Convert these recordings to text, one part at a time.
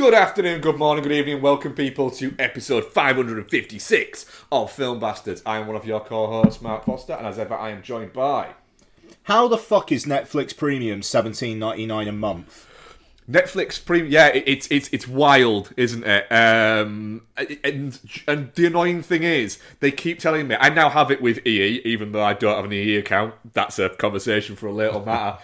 Good afternoon, good morning, good evening, welcome people to episode 556 of Film Bastards. I am one of your co-hosts, Mark Foster, and as ever I am joined by... How the fuck is Netflix Premium $17.99 a month? Netflix Premium, yeah, it's wild, isn't it? And the annoying thing is, they keep telling me, I now have it with EE, even though I don't have an EE account. That's a conversation for a little matter.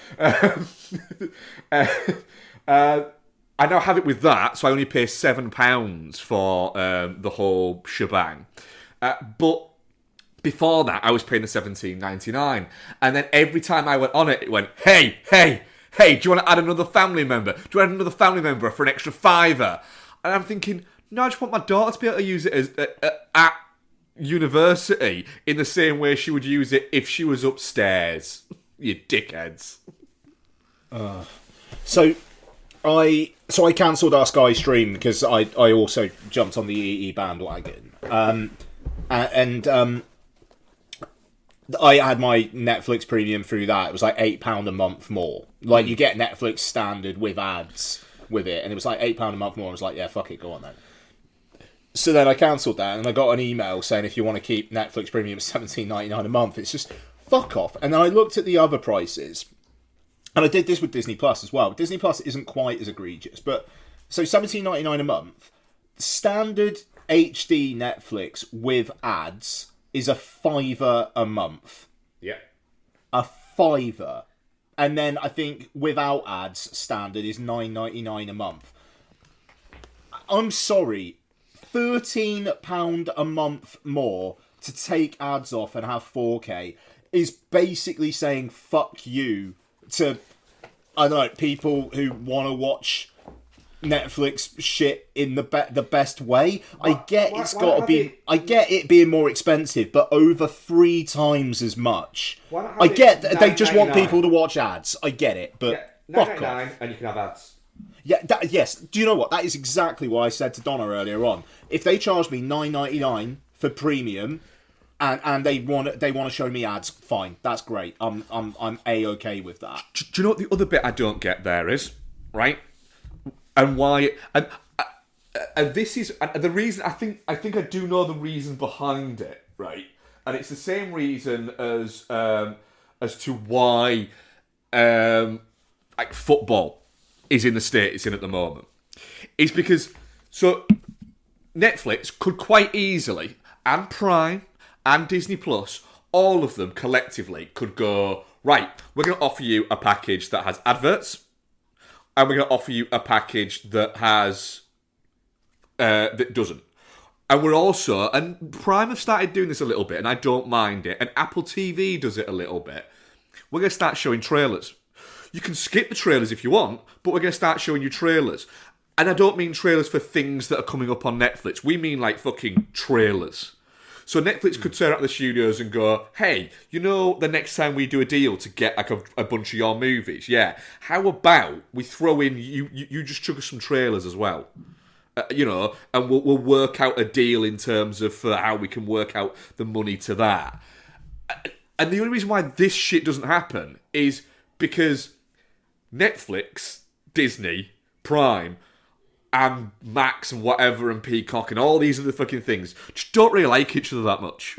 I now have it with that, so I only pay £7 for the whole shebang. But before that, I was paying the $17.99. And then every time I went on it, it went, hey, do you want to add another family member? Do you want to add another family member for an extra £5? And I'm thinking, no, I just want my daughter to be able to use it as at university in the same way she would use it if she was upstairs. You dickheads. So I cancelled our Sky stream because I also jumped on the EE bandwagon. I had my Netflix Premium through that. It was like £8 a month more. Like, you get Netflix standard with ads with it, and it was like £8 a month more. I was like, yeah, fuck it, go on then. So then I cancelled that, and I got an email saying if you want to keep Netflix Premium $17.99 a month, it's just fuck off. And then I looked at the other prices, and I did this with Disney Plus as well. Disney Plus isn't quite as egregious, but so $17.99 a month, standard HD Netflix with ads is a £5 a month. Yeah. A £5. And then I think without ads, standard is $9.99 a month. I'm sorry, £13 a month more to take ads off and have 4K is basically saying fuck you to, I don't know, people who want to watch Netflix shit in the best way. I get it being more expensive, but over 3 times as much. I get they just want people to watch ads. I get it, but fuck off. And you can have ads. Yeah, yes. Do you know what? That is exactly what I said to Donna earlier on. If they charge me $9.99 for premium, and they want to show me ads, fine. That's great. I'm A-okay with that. Do you know what the other bit I don't get there is, right? And why? And this is the reason. I think I do know the reason behind it, right? And it's the same reason as to why like football is in the state it's in at the moment. It's because so Netflix could quite easily, and Prime and Disney Plus, all of them collectively could go, right, we're going to offer you a package that has adverts, and we're going to offer you a package that has that doesn't. And we're also, and Prime have started doing this a little bit, and I don't mind it, and Apple TV does it a little bit. We're going to start showing trailers. You can skip the trailers if you want, but we're going to start showing you trailers. And I don't mean trailers for things that are coming up on Netflix. We mean like fucking trailers. So Netflix could turn out the studios and go, hey, you know, the next time we do a deal to get like a bunch of your movies, yeah, how about we throw in, you just chuck us some trailers as well, you know, and we'll work out a deal in terms of how we can work out the money to that. And the only reason why this shit doesn't happen is because Netflix, Disney, Prime, and Max and whatever and Peacock and all these other fucking things just don't really like each other that much.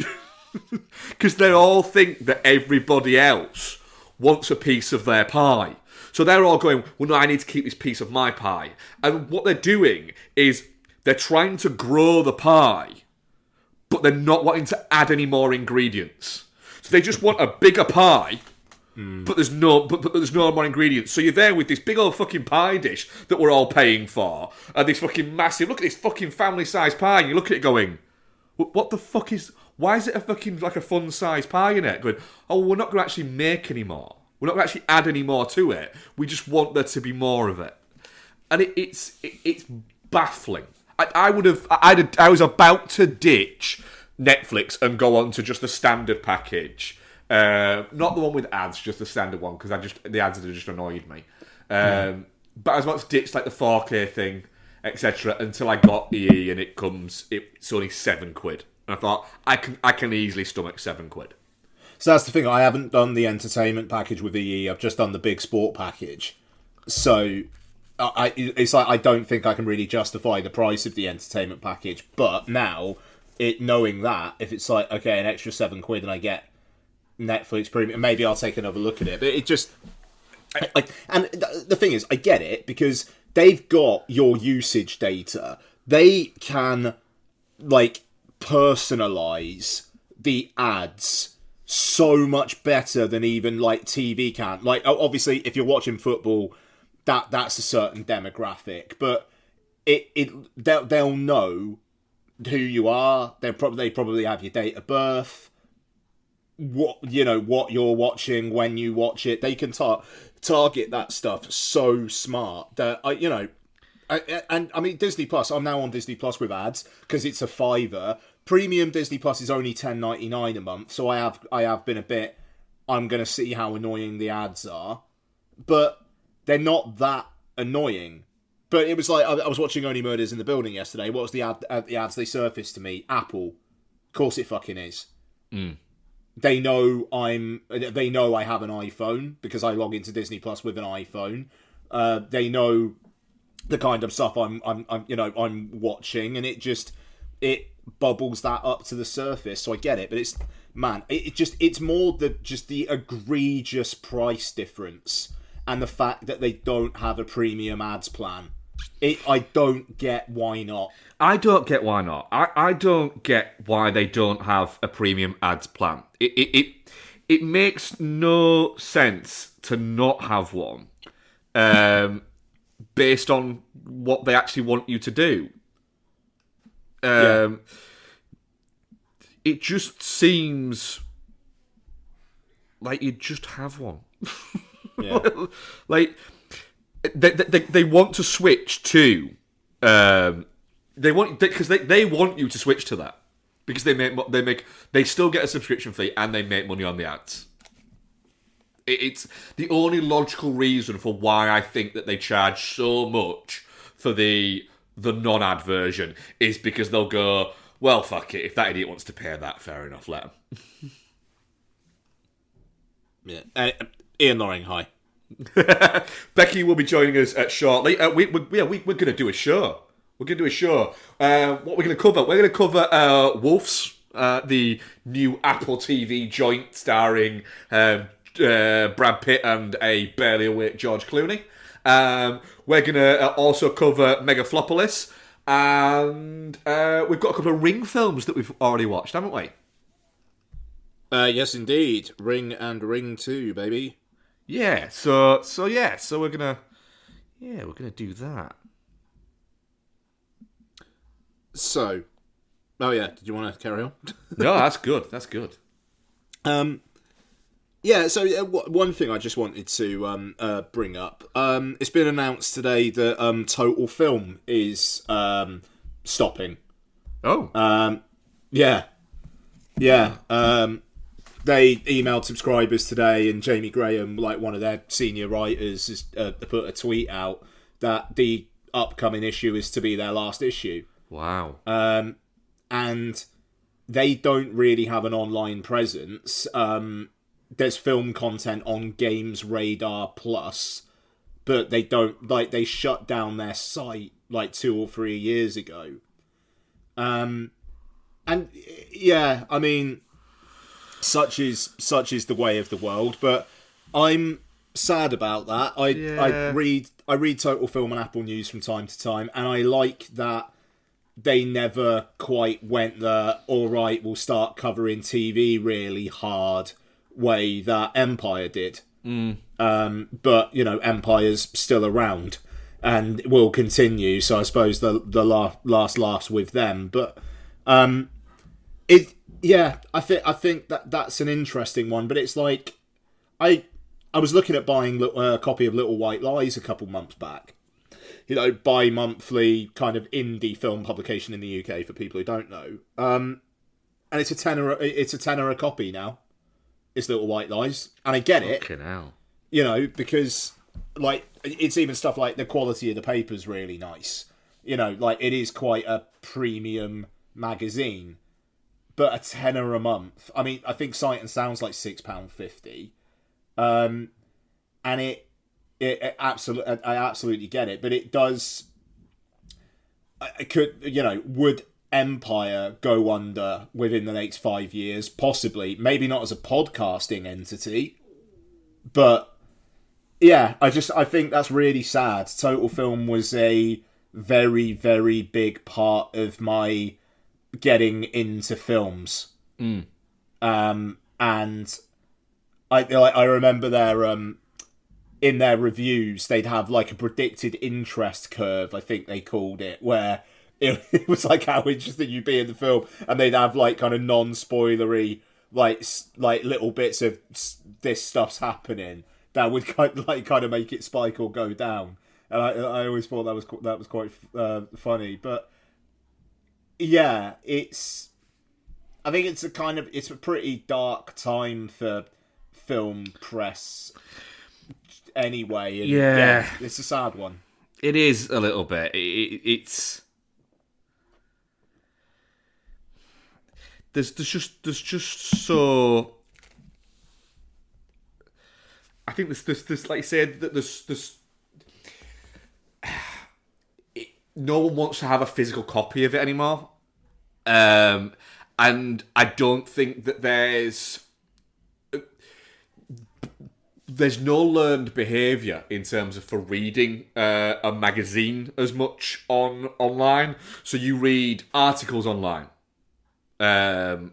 Because they all think that everybody else wants a piece of their pie. So they're all going, well, no, I need to keep this piece of my pie. And what they're doing is they're trying to grow the pie, but they're not wanting to add any more ingredients. So they just want a bigger pie, but there's no more ingredients. So you're there with this big old fucking pie dish that we're all paying for, and this fucking massive, look at this fucking family-sized pie, and you look at it going, what the fuck is, why is it a fucking, like a fun-sized pie in it? Going, oh, we're not going to actually make any more. We're not going to actually add any more to it. We just want there to be more of it. And it's baffling. I was about to ditch Netflix and go on to just the standard package. Not the one with ads, just the standard one, because the ads have just annoyed me. But I was about to ditch like the 4K thing, etc., until I got EE, and it's only £7. And I thought I can easily stomach £7. So that's the thing. I haven't done the entertainment package with EE. I've just done the big sport package. So it's like I don't think I can really justify the price of the entertainment package. But now, knowing that, if it's like, okay, an extra £7 and I get Netflix Premium, maybe I'll take another look at it. But it just, and the thing is, I get it because they've got your usage data. They can like personalize the ads so much better than even like TV can. Like, obviously, if you're watching football, that's a certain demographic, but they'll know who you are. They probably have your date of birth, what you're watching when you watch it. They can target that stuff so smart that I mean Disney Plus. I'm now on Disney Plus with ads because it's a $5. Premium Disney Plus is only $10.99 a month, so I have been a bit. I'm gonna see how annoying the ads are, but they're not that annoying. But it was like I was watching Only Murders in the Building yesterday. What was the ads they surfaced to me? Apple, of course it fucking is. They know I have an iPhone because I log into Disney Plus with an iPhone. They know the kind of stuff I'm watching, and it bubbles that up to the surface. So I get it, but it's more the egregious price difference and the fact that they don't have a premium ads plan. I don't get why not. I don't get why not. I don't get why they don't have a premium ads plan. It makes no sense to not have one, based on what they actually want you to do. It just seems like you just have one. Yeah. Like they want to switch to they want you to switch to that because they still get a subscription fee and they make money on the ads. It's the only logical reason for why I think that they charge so much for the non-ad version is because they'll go, well, fuck it, if that idiot wants to pay that, fair enough, let him. Yeah. Ian Loring, hi. Becky will be joining us shortly. We're going to do a show. We're going to do a show. What we're going to cover? We're going to cover Wolfs, the new Apple TV joint starring Brad Pitt and a barely awake George Clooney. We're going to also cover Megalopolis, and we've got a couple of Ring films that we've already watched, haven't we? Yes, indeed. Ring and Ring 2, baby. Yeah, so we're gonna do that. So, oh yeah, did you want to carry on? No, that's good. That's good. Yeah. So one thing I just wanted to bring up. It's been announced today that Total Film is stopping. Oh. Yeah. They emailed subscribers today, and Jamie Graham, like one of their senior writers, has put a tweet out that the upcoming issue is to be their last issue. Wow. And they don't really have an online presence. There's film content on Games Radar Plus, but they don't, like, they shut down their site like 2 or 3 years ago. And yeah, I mean, such is the way of the world, but I'm sad about that. I read Total Film and Apple News from time to time, and I like that they never quite went the all right, we'll start covering TV really hard way that Empire did. But Empire's still around and will continue, so I suppose the last laughs with them. But I think that's an interesting one, but it's like I was looking at buying a copy of Little White Lies a couple months back. Bi-monthly kind of indie film publication in the UK for people who don't know. And it's a tenner a copy now. It's Little White Lies, and I get it. Fucking hell. Because like it's even stuff like the quality of the paper's really nice. Like it is quite a premium magazine. But a tenner a month. I mean, I think Sight and Sound's like £6.50. And I absolutely get it, but it does. It could, would Empire go under within the next 5 years? Possibly, maybe not as a podcasting entity, but yeah, I think that's really sad. Total Film was a very, very big part of my getting into films. And I remember in their reviews they'd have like a predicted interest curve, I think they called it, where it was like how interested you'd be in the film, and they'd have like kind of non-spoilery like little bits of this stuff's happening that would kind of make it spike or go down. And I always thought that was quite funny. But yeah, I think it's a pretty dark time for film press anyway. And yeah, it's a sad one. It is a little bit. It's there's just so. I think there's like you said that there's no one wants to have a physical copy of it anymore, and I don't think that there's no learned behaviour in terms of for reading a magazine as much online. So you read articles online, whereas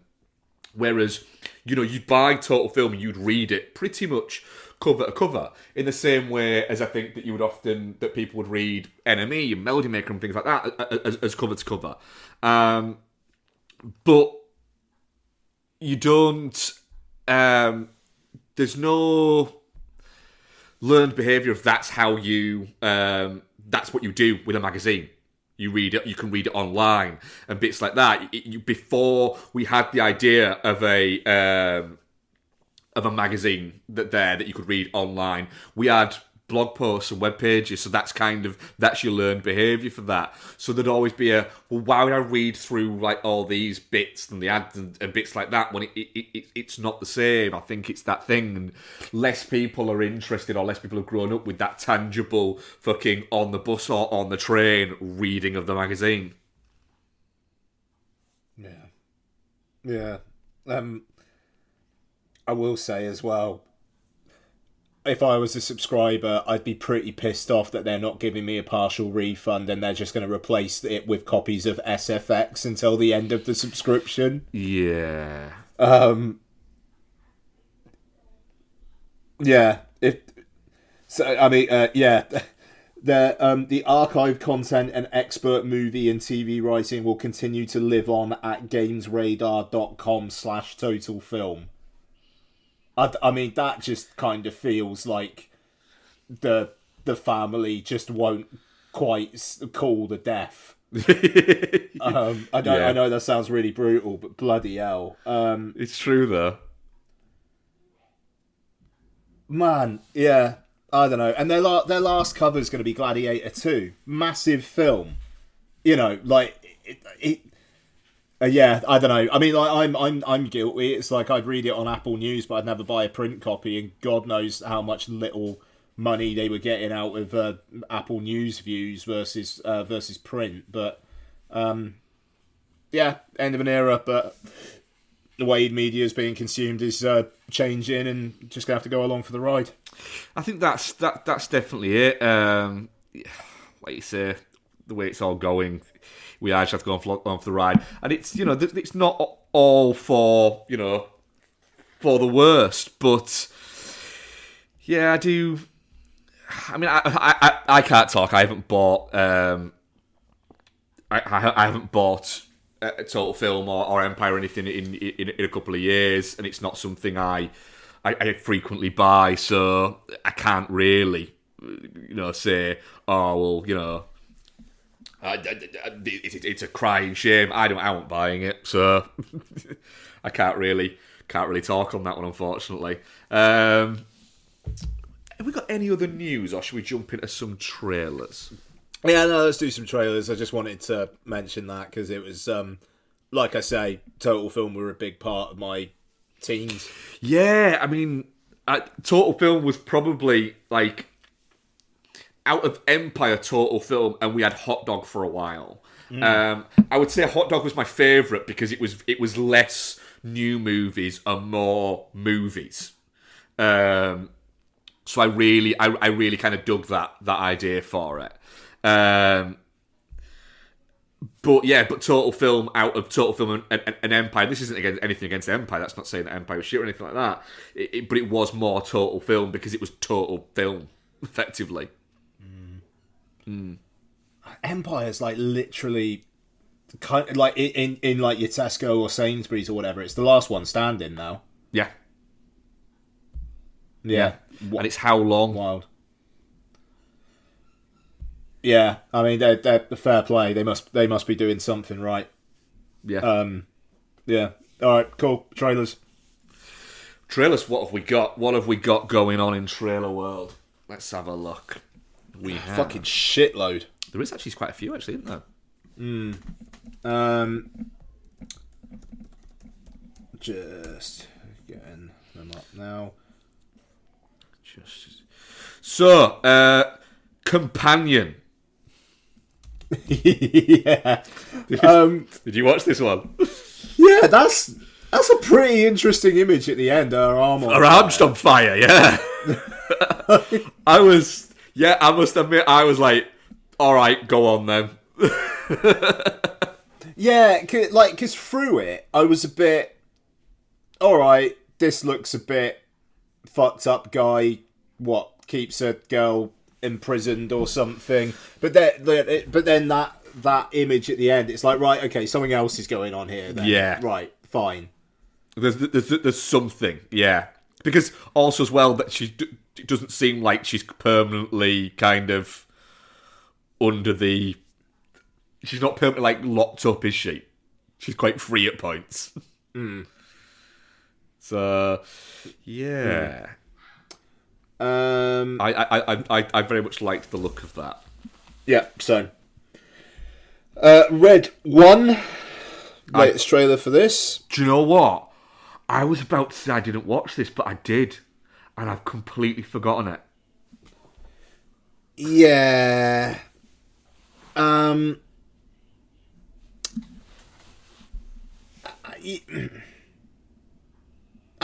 you'd buy Total Film and you'd read it pretty much cover to cover, in the same way as I think that that people would read NME and Melody Maker and things like that as cover to cover. But you don't. There's no learned behaviour if that's how you. That's what you do with a magazine. You read it. You can read it online and bits like that. Before we had the idea of a magazine that you could read online, we had blog posts and web pages, so that's your learned behaviour for that. So there'd always be why would I read through like all these bits and the ads and bits like that when it's not the same? I think it's that thing, and less people are interested, or less people have grown up with that tangible fucking on the bus or on the train reading of the magazine. Yeah. I will say as well, if I was a subscriber, I'd be pretty pissed off that they're not giving me a partial refund and they're just going to replace it with copies of SFX until the end of the subscription. Yeah. Yeah. The archive content and expert movie and TV writing will continue to live on at gamesradar.com/totalfilm. I mean, that just kind of feels like the family just won't quite call the death. I know that sounds really brutal, but bloody hell. It's true, though. Man, yeah, I don't know. And their last cover is going to be Gladiator 2. Massive film. Like, yeah, I don't know. I mean, like, I'm guilty. It's like I'd read it on Apple News, but I'd never buy a print copy, and God knows how much little money they were getting out of Apple News views versus print. But yeah, end of an era. But the way media is being consumed is changing, and just gonna have to go along for the ride. I think that's definitely it. Like you say, the way it's all going, we just have to go on for the ride, and it's it's not all for for the worst, but yeah, I do. I mean, I can't talk. I haven't bought I haven't bought a Total Film or Empire or anything in a couple of years, and it's not something I frequently buy, so I can't really say, oh well, it's a crying shame. I won't buying it, so I can't really talk on that one, unfortunately. Have we got any other news, or should we jump into some trailers? Yeah, no, let's do some trailers. I just wanted to mention that because it was, like I say, Total Film were a big part of my teens. Yeah, I mean, Total Film was probably like out of Empire, total film, and we had Hot Dog for a while. I would say Hot Dog was my favourite because it was less new movies and more movies. So I really kind of dug that idea for it. But Total Film, out of Total Film and Empire, this isn't anything against Empire, that's not saying that Empire was shit or anything like that, but it was more Total Film because it was Total Film, effectively. Empire's like literally kind of like in like your Tesco or Sainsbury's or whatever, it's the last one standing now. Yeah. Yeah. And it's how long? Wild. Yeah, I mean they're fair play. They must be doing something right. Yeah. Yeah. All right. Cool. Trailers. What have we got? What have we got going on in trailer world? Let's have a look. We have Fucking shitload. There is actually quite a few, actually, isn't there? Just getting them up now. So, Companion. Yeah. Did you watch this one? Yeah, that's a pretty interesting image at the end. Her arm on Her arm's on fire, yeah. I must admit, I was like, all right, go on then. Yeah, because through it, I was a bit, all right, this looks a bit fucked up guy, what, keeps a girl imprisoned or something. But then that image at the end, it's like, right, okay, something else is going on here then. Yeah. Right, fine. There's something, yeah. Because also as well, that it doesn't seem like she's permanently kind of under the... She's not permanently, like, locked up, is she? She's quite free at points. So, yeah. I very much liked the look of that. Yeah, so. Red 1. Latest trailer for this. Do you know what? I was about to say I didn't watch this, but I did. And I've completely forgotten it. Yeah. I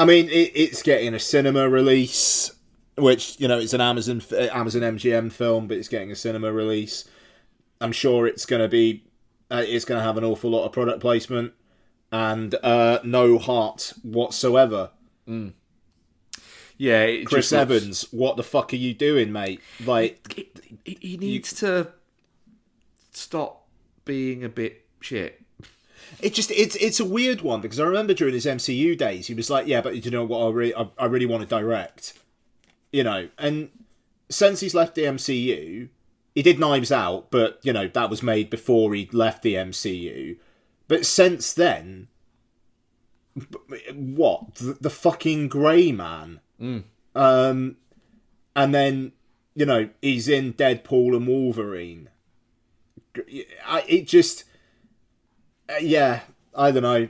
mean, it's getting a cinema release, which, you know, it's an Amazon MGM film, but it's getting a cinema release. I'm sure it's going to be, it's going to have an awful lot of product placement and no heart whatsoever. Yeah, Chris Evans, what the fuck are you doing, mate? Like, he needs to stop being a bit shit. It's a weird one because I remember during his MCU days he was like, yeah, but you know what, I really want to direct, you know. And since he's left the MCU, he did Knives Out, but you know that was made before he left the MCU. But since then, what the fucking Grey Man, and then you know he's in Deadpool and Wolverine. Yeah, I don't know.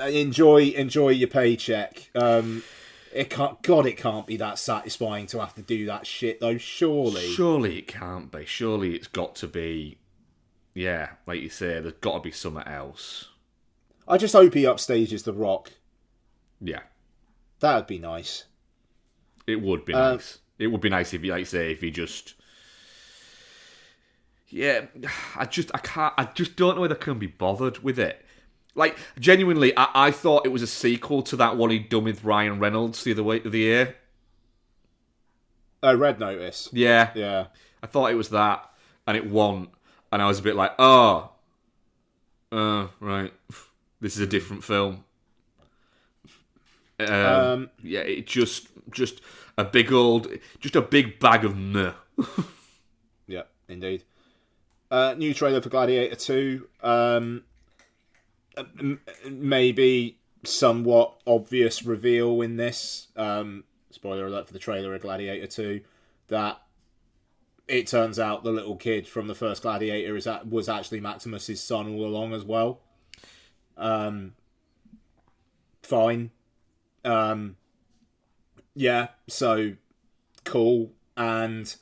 Enjoy your paycheck. It can't be that satisfying to have to do that shit though. Surely it can't be. Surely it's got to be. Yeah, like you say, there's got to be something else. I just hope he upstages The Rock. Yeah, that would be nice. It would be nice. It would be nice if, like you say, if he just. Yeah, I just don't know whether I can be bothered with it. Like, genuinely, I thought it was a sequel to that one he'd done with Ryan Reynolds the other way of the year. Red Notice. Yeah. I thought it was that, and it wasn't. And I was a bit like, right. This is a different film. Yeah, it just a big bag of meh. Yeah, indeed. New trailer for Gladiator 2. Maybe somewhat obvious reveal in this. Spoiler alert for the trailer of Gladiator 2. That it turns out the little kid from the first Gladiator was actually Maximus's son all along as well. Fine. Yeah, so cool. And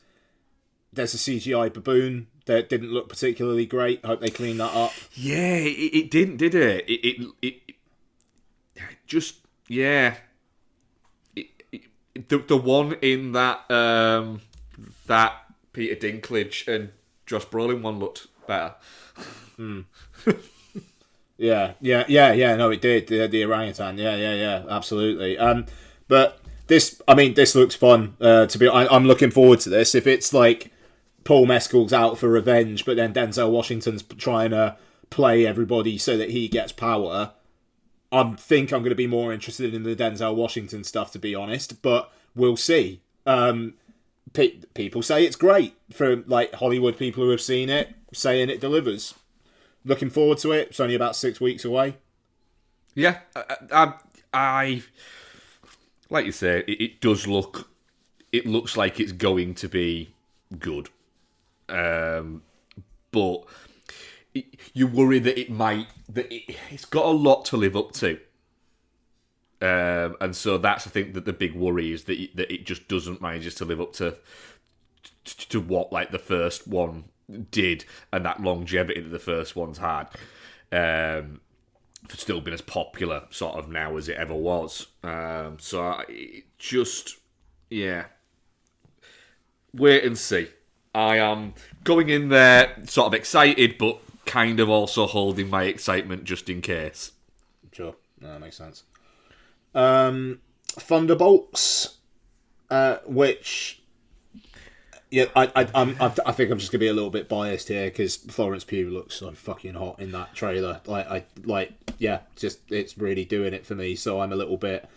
there's a CGI baboon that didn't look particularly great. I hope they clean that up. Yeah, it didn't, did it? It just, yeah. The one in that that Peter Dinklage and Josh Brolin one looked better. Yeah. No, it did. The orangutan. Yeah. Absolutely. But this looks fun. I'm looking forward to this. If it's like Paul Mescal's out for revenge, but then Denzel Washington's trying to play everybody so that he gets power, I think I'm going to be more interested in the Denzel Washington stuff, to be honest. But we'll see. People say it's great. For like Hollywood people who have seen it, saying it delivers. Looking forward to it. It's only about 6 weeks away. Yeah, I like you say, it does look. It looks like it's going to be good, but you worry that it's got a lot to live up to, and so that's I think that the big worry is that it just doesn't manage to live up to what like the first one did, and that longevity that the first one's had, for still being as popular sort of now as it ever was. So it just, yeah, wait and see. I am going in there sort of excited, but kind of also holding my excitement just in case. Sure, no, that makes sense. Thunderbolts, which. Yeah, I think I'm just gonna be a little bit biased here because Florence Pugh looks so fucking hot in that trailer. It's really doing it for me. So I'm a little bit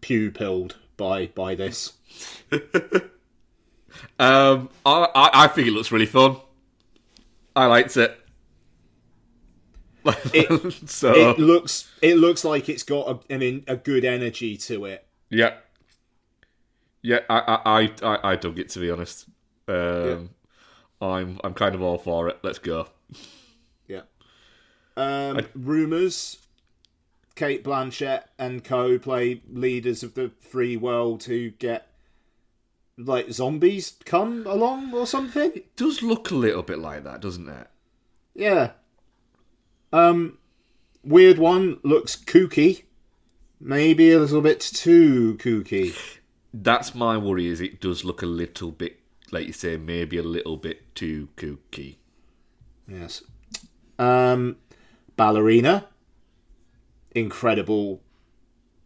Pugh-pilled by this. I think it looks really fun. I liked it. It looks like it's got a good energy to it. Yeah. Yeah, I dug it, to be honest. I'm kind of all for it. Let's go. Yeah. Rumours. Kate Blanchett and co play leaders of the free world who get like zombies come along or something. It does look a little bit like that, doesn't it? Yeah. Weird one. Looks kooky. Maybe a little bit too kooky. That's my worry, is it does look a little bit, like you say, maybe a little bit too kooky. Yes. Ballerina. Incredible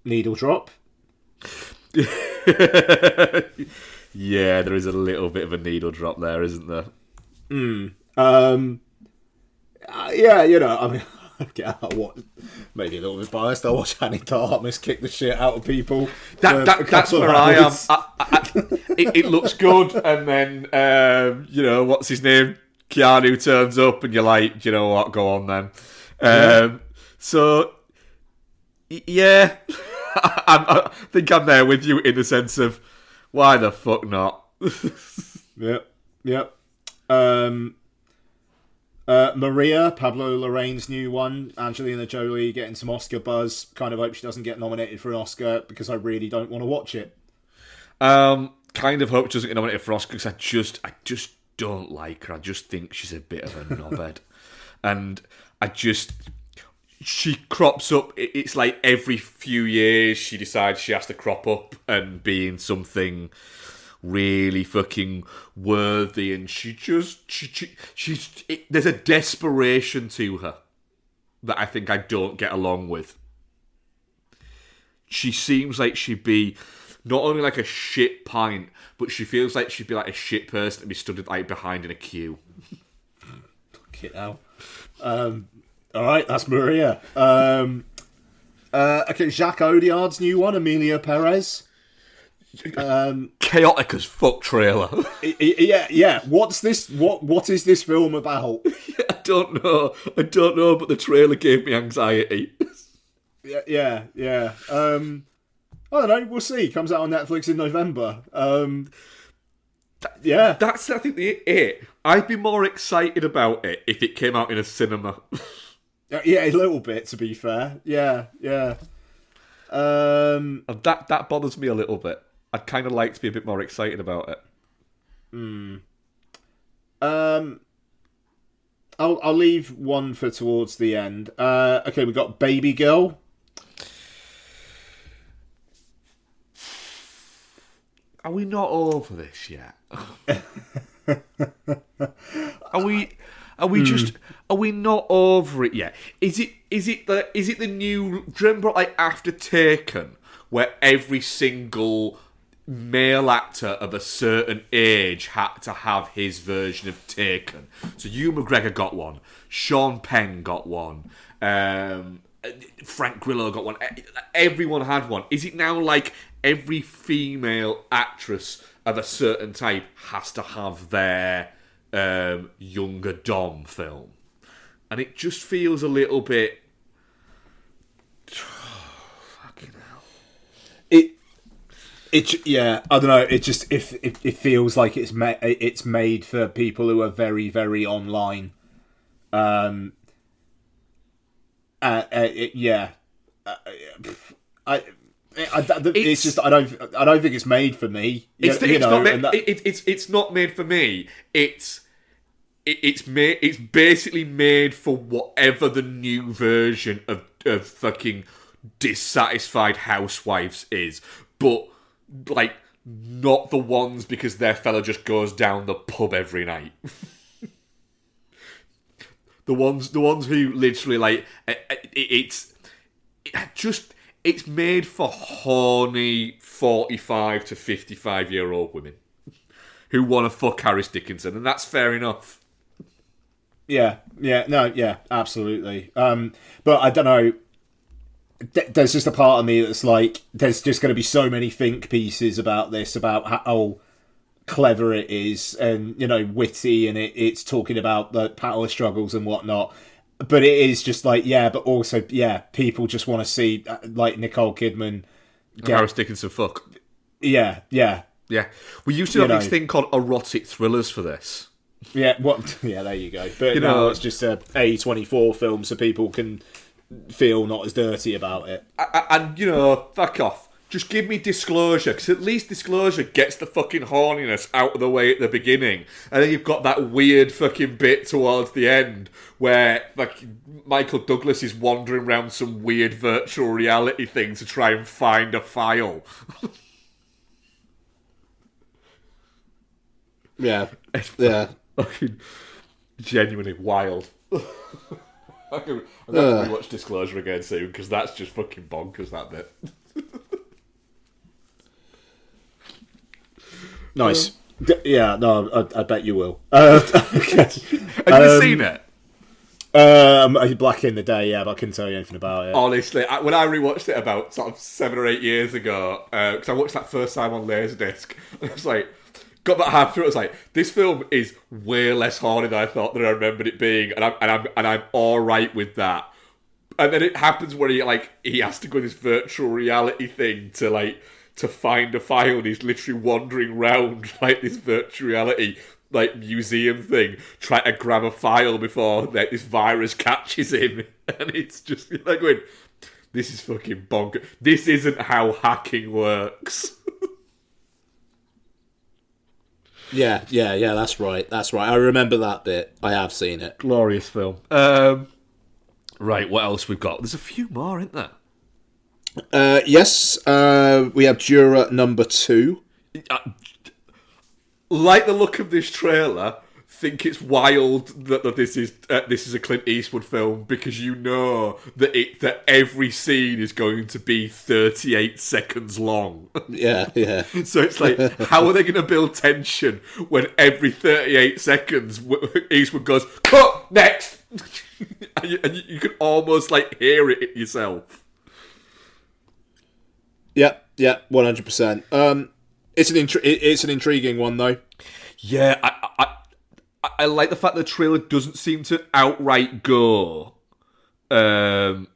needle drop. Yeah, there is a little bit of a needle drop there, isn't there? Yeah, I mean, maybe a little bit biased. I watch Annie Dartmus kick the shit out of people. That's where I am. It looks good, and then what's his name? Keanu turns up, and you're like, you know what? Go on then. So yeah, I think I'm there with you in the sense of why the fuck not? Yep. Maria, Pablo Larraín's new one. Angelina Jolie getting some Oscar buzz. Kind of hope she doesn't get nominated for an Oscar because I really don't want to watch it. Kind of hope she doesn't get nominated for Oscar because I just don't like her. I just think she's a bit of a knobhead. And she crops up. It's like every few years she decides she has to crop up and be in something really fucking worthy, and she's there's a desperation to her that I think I don't get along with. She seems like she'd be not only like a shit pint, but she feels like she'd be like a shit person to be stood like behind in a queue. Fucking hell. Alright, that's Maria. Okay, Jacques Audiard's new one, Emilia Perez. Chaotic as fuck trailer. Yeah. What's this? What is this film about? I don't know, but the trailer gave me anxiety. Yeah. I don't know. We'll see. Comes out on Netflix in November. Yeah, that's I think it. I'd be more excited about it if it came out in a cinema. Yeah, a little bit. To be fair, yeah. That bothers me a little bit. I'd kind of like to be a bit more excited about it. I'll leave one for towards the end. Okay, we got Baby Girl. Are we not over this yet? Are we? Are we just? Are we not over it yet? Is it the new? Do you remember, like, after Taken, where every single male actor of a certain age had to have his version of Taken? So Ewan McGregor got one, Sean Penn got one, Frank Grillo got one. Everyone had one. Is it now like every female actress of a certain type has to have their younger Dom film? And it just feels a little bit... fucking hell. Yeah, I don't know. It just it feels like it's made for people who are very, very online. It's just I don't think it's made for me. It's not made for me. It's basically made for whatever the new version of fucking dissatisfied housewives is, but like not the ones because their fella just goes down the pub every night. the ones who literally like it's made for horny 45 to 55-year-old women who want to fuck Harris Dickinson, and that's fair enough. Yeah, absolutely. But I don't know. There's just a part of me that's like, there's just going to be so many think pieces about this, about how clever it is, and witty, and it's talking about the power struggles and whatnot. But it is just like, but also, people just want to see like Nicole Kidman, Harris Dickinson fuck. Yeah. We used to have this thing called erotic thrillers for this. Yeah, there you go. But now it's just a A24 film, so people can feel not as dirty about it. And fuck off. Just give me Disclosure, because at least Disclosure gets the fucking horniness out of the way at the beginning, and then you've got that weird fucking bit towards the end where like Michael Douglas is wandering around some weird virtual reality thing to try and find a file. Yeah. Fucking genuinely wild. I'm going to rewatch Disclosure again soon, because that's just fucking bonkers, that bit. Nice. I bet you will. Have you seen it? Black in the Day, but I couldn't tell you anything about it. Honestly, when I rewatched it about sort of 7 or 8 years ago, because I watched that first time on Laserdisc, and I was like, got about half through it, I was like, this film is way less horny than I thought that I remembered it being, and I'm all right with that. And then it happens where he has to go this virtual reality thing to find a file, and he's literally wandering around like this virtual reality like museum thing trying to grab a file before like this virus catches him. And it's just like going, this is fucking bonkers. This isn't how hacking works. Yeah, that's right. I remember that bit. I have seen it. Glorious film. Right, what else we've got? There's a few more, isn't there? Yes, we have Juror number 2. Like the look of this trailer, think it's wild that this is a Clint Eastwood film, because you know that every scene is going to be 38 seconds long. Yeah. So it's like, how are they going to build tension when every 38 seconds Eastwood goes, cut, next! and you can almost like hear it yourself. Yeah, 100%. It's an intriguing one, though. Yeah, I like the fact that the trailer doesn't seem to outright go that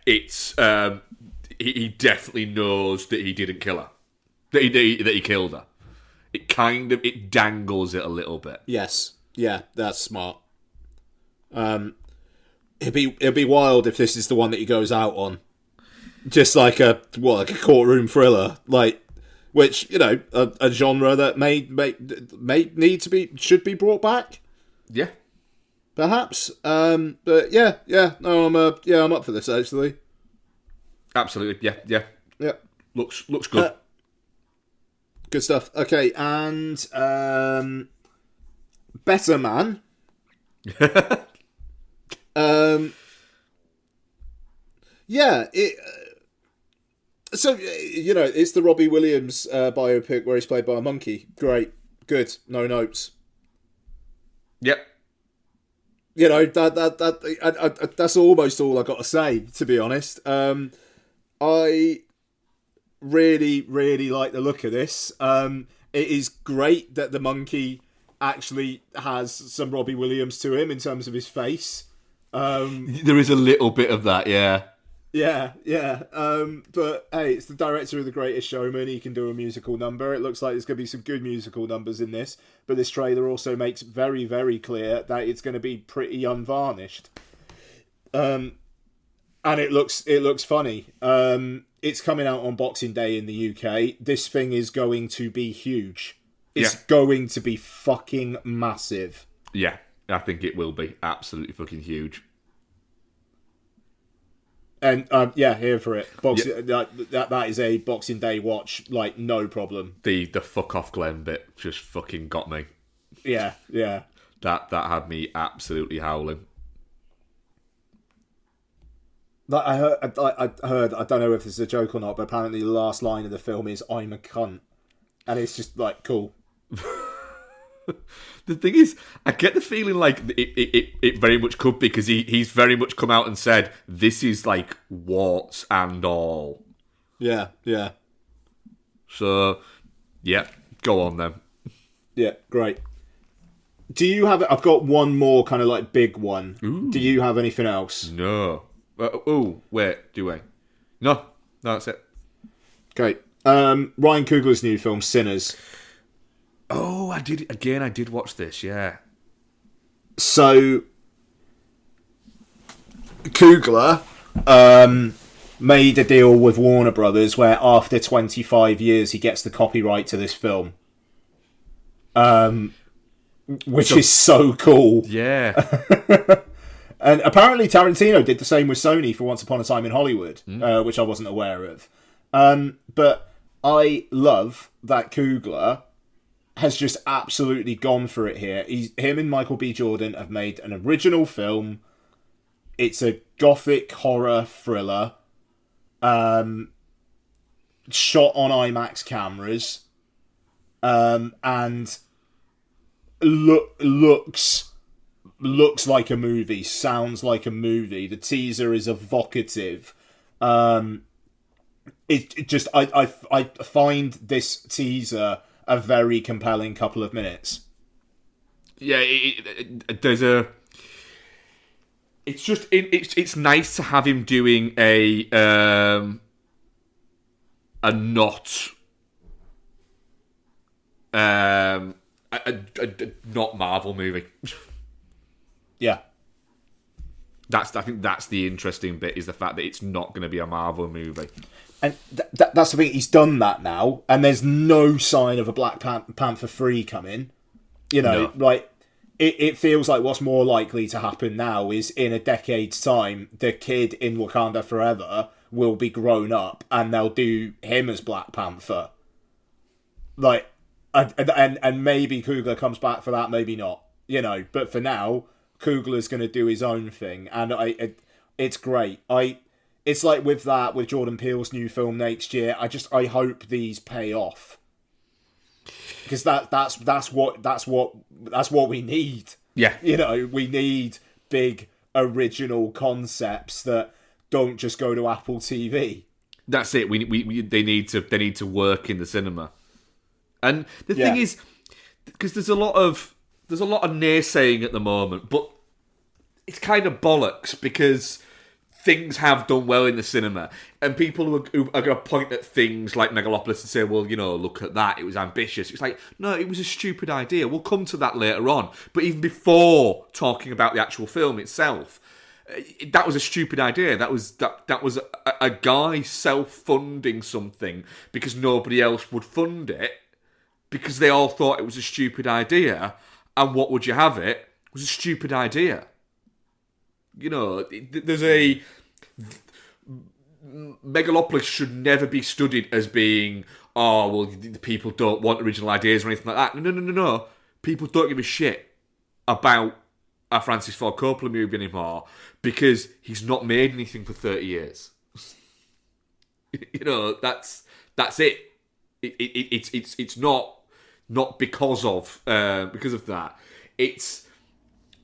it's he definitely knows that he didn't kill her, that he killed her. It dangles it a little bit. Yes, yeah, that's smart. It'd be wild if this is the one that he goes out on. just like a courtroom thriller, like, which, you know, a genre that should be brought back. Yeah. Perhaps. But I'm up for this, actually. Absolutely. Yeah. Yeah. Looks good. Good stuff. Okay, and Better Man. So, you know, it's the Robbie Williams biopic where he's played by a monkey. Great. Good. No notes. Yep. You know, that's almost all I got to say, to be honest. I really, really like the look of this. It is great that the monkey actually has some Robbie Williams to him in terms of his face. There is a little bit of that, yeah. Yeah. But hey, it's the director of The Greatest Showman. He can do a musical number. It looks like there's going to be some good musical numbers in this. But this trailer also makes very, very clear that it's going to be pretty unvarnished. And it looks funny. It's coming out on Boxing Day in the UK. This thing is going to be huge. It's going to be fucking massive. Yeah, I think it will be absolutely fucking huge. And here for it. That is a Boxing Day watch, like, no problem. The fuck off Glenn bit just fucking got me. Yeah. That had me absolutely howling. Like, I heard. I don't know if this is a joke or not, but apparently the last line of the film is "I'm a cunt," and it's just like cool. The thing is, I get the feeling like it very much could be, because he's very much come out and said this is like warts and all. Yeah. So, yeah, go on then. Yeah, great. Do you have? I've got one more kind of like big one. Ooh. Do you have anything else? No. Wait, do I? No, that's it. Okay. Ryan Coogler's new film, Sinners. Oh, I did watch this, yeah. So, Coogler made a deal with Warner Brothers where after 25 years he gets the copyright to this film. Which is so cool. Yeah. And apparently Tarantino did the same with Sony for Once Upon a Time in Hollywood, which I wasn't aware of. But I love that Coogler has just absolutely gone for it here. Him and Michael B. Jordan have made an original film. It's a gothic horror thriller, shot on IMAX cameras, and looks like a movie, sounds like a movie. The teaser is evocative. It just I find this teaser a very compelling couple of minutes. Yeah, it's nice to have him doing a not Marvel movie. Yeah. I think that's the interesting bit, is the fact that it's not going to be a Marvel movie. And that's the thing, he's done that now, and there's no sign of a Black Panther 3 coming. You know, like, it feels like what's more likely to happen now is in a decade's time, the kid in Wakanda Forever will be grown up, and they'll do him as Black Panther. Like, and maybe Coogler comes back for that, maybe not. You know, but for now, Coogler's going to do his own thing, and it's great. It's like with Jordan Peele's new film next year. I hope these pay off, because that's what we need. Yeah, you know, we need big original concepts that don't just go to Apple TV. That's it. They need to work in the cinema, and the thing is, because there's a lot of naysaying at the moment, but it's kind of bollocks, because things have done well in the cinema, and people who are going to point at things like Megalopolis and say, well, you know, look at that, it was ambitious. It's like, no, it was a stupid idea. We'll come to that later on. But even before talking about the actual film itself, that was a stupid idea. That was a guy self-funding something because nobody else would fund it because they all thought it was a stupid idea. And what would you have it? It was a stupid idea. You know, there's a... Megalopolis should never be studied as being, oh, well, the people don't want original ideas or anything like that. No. People don't give a shit about a Francis Ford Coppola movie anymore because he's not made anything for 30 years. You know, that's it. It's not because of that. It's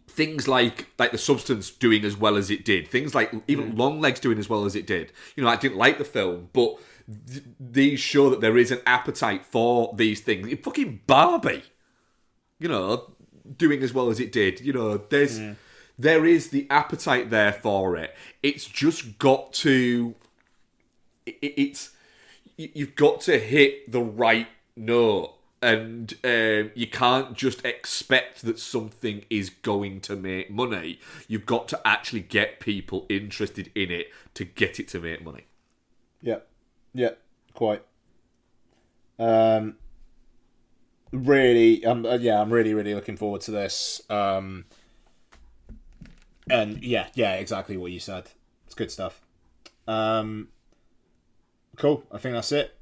things like The Substance doing as well as it did. Things like even Longlegs doing as well as it did. You know, I didn't like the film, but these show that there is an appetite for these things. Fucking Barbie, you know, doing as well as it did. You know, there is the appetite there for it. It's just got to... You've got to hit the right note. And you can't just expect that something is going to make money. You've got to actually get people interested in it to get it to make money. Yeah, quite. I'm really looking forward to this. And yeah, exactly what you said. It's good stuff. Cool. I think that's it.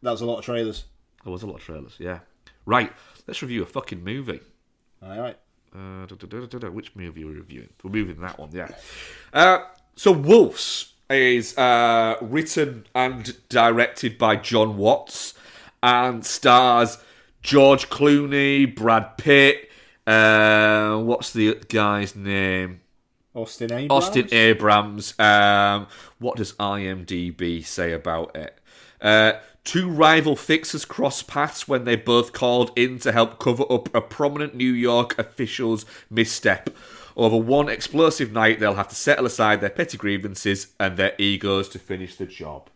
That was a lot of trailers. There was a lot of trailers, yeah. Right, let's review a fucking movie. All right. Which movie are we reviewing? We're moving that one, yeah. So Wolves is written and directed by John Watts and stars George Clooney, Brad Pitt, what's the guy's name? Austin Abrams. What does IMDb say about it? Two rival fixers cross paths when they both called in to help cover up a prominent New York official's misstep. Over one explosive night, they'll have to settle aside their petty grievances and their egos to finish the job.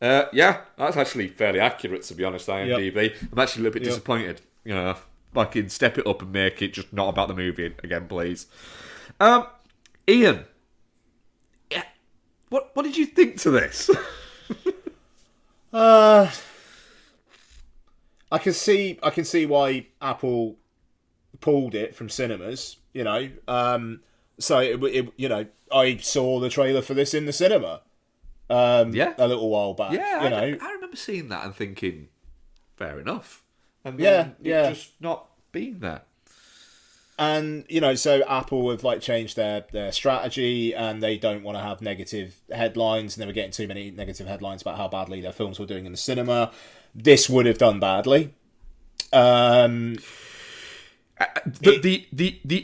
Yeah, that's actually fairly accurate, to be honest, IMDb. Yep. I'm actually a little bit disappointed. You know, fucking step it up and make it just not about the movie again, please. Ian, yeah, what did you think to this? I can see why Apple pulled it from cinemas. You know, so you know, I saw the trailer for this in the cinema. A little while back. Yeah, you know, I remember seeing that and thinking, fair enough. And then just not being there. And, you know, so Apple have, like, changed their strategy and they don't want to have negative headlines, and they were getting too many negative headlines about how badly their films were doing in the cinema. This would have done badly. The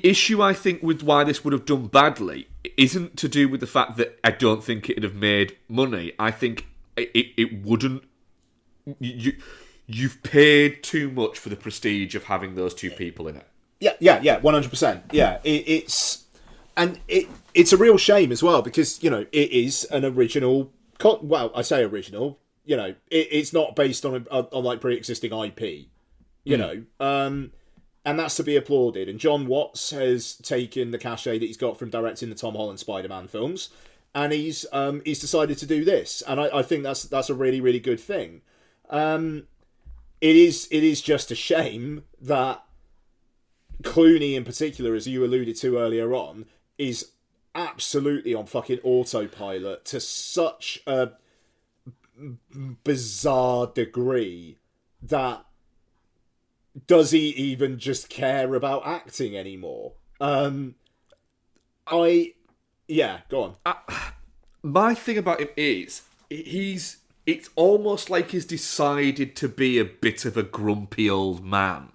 issue, I think, with why this would have done badly isn't to do with the fact that I don't think it would have made money. I think it wouldn't... You've paid too much for the prestige of having those two people in it. Yeah, 100%. Yeah, it's a real shame as well, because, you know, it is an original. Well, I say original. You know, it's not based on like pre-existing IP. You know, and that's to be applauded. And John Watts has taken the cachet that he's got from directing the Tom Holland Spider-Man films, and he's decided to do this, and I think that's a really, really good thing. It is just a shame that Clooney in particular, as you alluded to earlier on, is absolutely on fucking autopilot to such a bizarre degree that does he even just care about acting anymore? Go on. My thing about him is it's almost like he's decided to be a bit of a grumpy old man.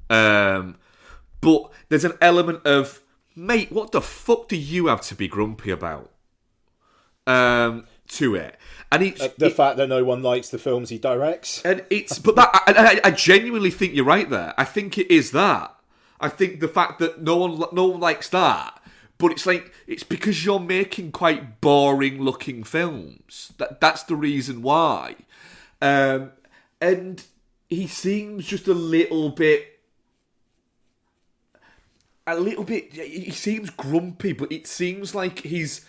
But there's an element of, mate, what the fuck do you have to be grumpy about? To it, and the fact that no one likes the films he directs, and I genuinely think you're right there. I think it is that. I think the fact that no one likes that, but it's because you're making quite boring looking films. That's the reason why, and he seems just a little bit. a little bit. He seems grumpy, but it seems like his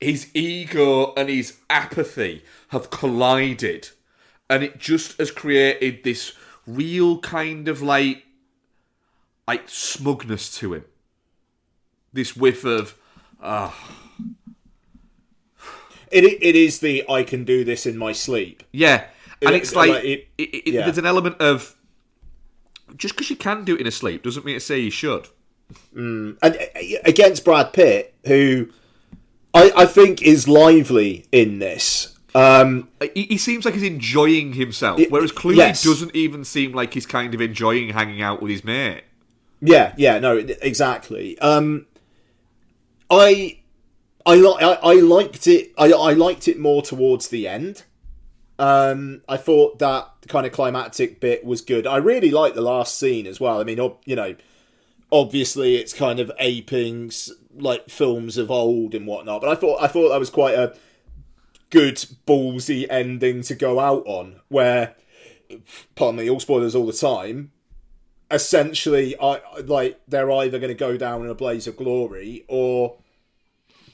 ego and his apathy have collided, and it just has created this real kind of like smugness to him. This whiff of, It is the I can do this in my sleep. Yeah, and it's like, yeah. there's an element of, just because you can do it in a sleep doesn't mean to say you should. And against Brad Pitt, who I think is lively in this. He seems like he's enjoying himself, whereas Clooney doesn't even seem like he's kind of enjoying hanging out with his mate. Yeah, no, exactly. I liked it. I liked it more towards the end. I thought that kind of climactic bit was good. I really liked the last scene as well. I mean, obviously it's kind of aping like films of old and whatnot, but I thought that was quite a good ballsy ending to go out on. Where, pardon me, all spoilers all the time. Essentially, they're either going to go down in a blaze of glory, or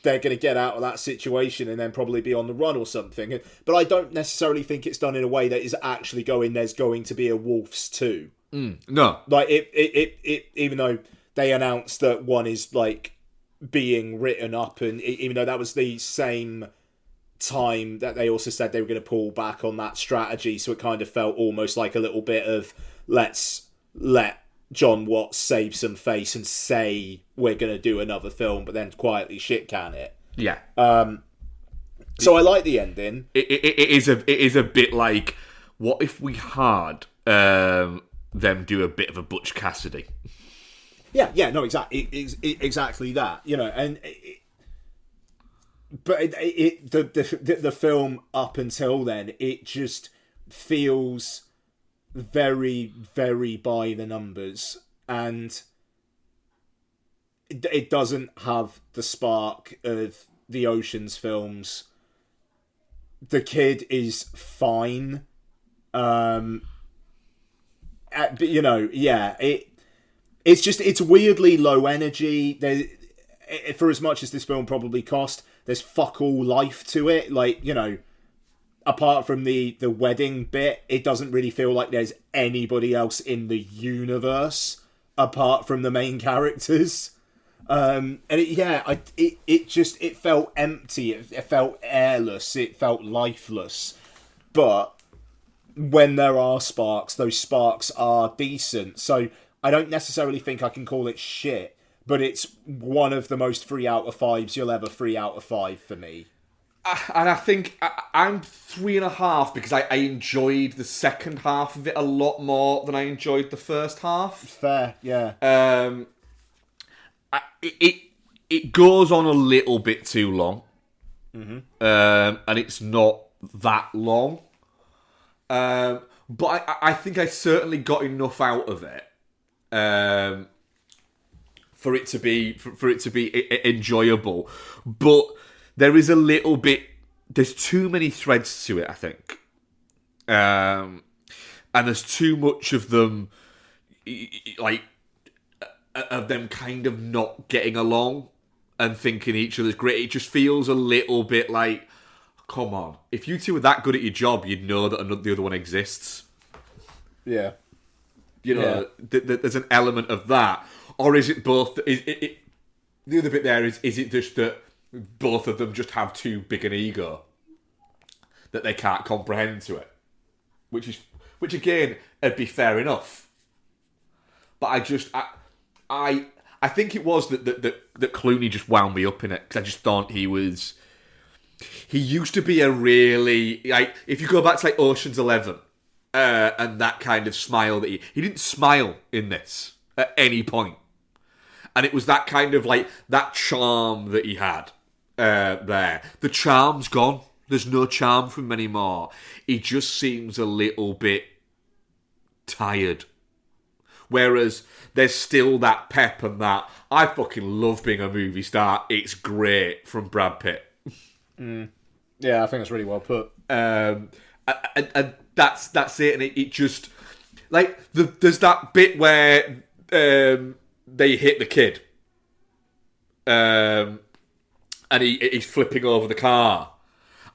they're going to get out of that situation and then probably be on the run or something. But I don't necessarily think it's done in a way that is actually there's going to be a Wolves 2. No. Like, it even though they announced that one is, like, being written up, and even though that was the same time that they also said they were going to pull back on that strategy, so it kind of felt almost like a little bit of, let's let John Watts save some face and say we're going to do another film, but then quietly shit can it. Yeah. So I like the ending. It is a bit like, what if we had them do a bit of a Butch Cassidy? Yeah, no, exactly that. And the film up until then, it just feels very, very by the numbers, and it doesn't have the spark of the Ocean's films. The kid is fine, but it's weirdly low energy. For as much as this film probably cost, there's fuck all life to it. Like, apart from the wedding bit, it doesn't really feel like there's anybody else in the universe apart from the main characters. And it felt empty. It felt airless. It felt lifeless. But when there are sparks, those sparks are decent. So I don't necessarily think I can call it shit, but it's one of the most 3 out of 5s you'll ever 3 out of 5 for me. And I think I'm 3.5 because I enjoyed the second half of it a lot more than I enjoyed the first half. Fair, yeah. It goes on a little bit too long, and it's not that long. But I think I certainly got enough out of it for it to be enjoyable. But there is a little bit. There's too many threads to it, I think, and there's too much of them, like of them kind of not getting along and thinking each other's great. It just feels a little bit like, come on, if you two were that good at your job, you'd know that the other one exists. Yeah, there's an element of that, or is it both? The other bit there is it just that both of them just have too big an ego that they can't comprehend to it, which again would be fair enough. But I think it was that Clooney just wound me up in it, because I just thought he used to be a really, like, if you go back to like Ocean's 11 and that kind of smile that he didn't smile in this at any point, and it was that kind of like that charm that he had there. The charm's gone. There's no charm from him anymore. He just seems a little bit tired. Whereas there's still that pep and that, I fucking love being a movie star, it's great, from Brad Pitt. Yeah, I think that's really well put. And that's it, and it just, like, there's that bit where they hit the kid, and he's flipping over the car,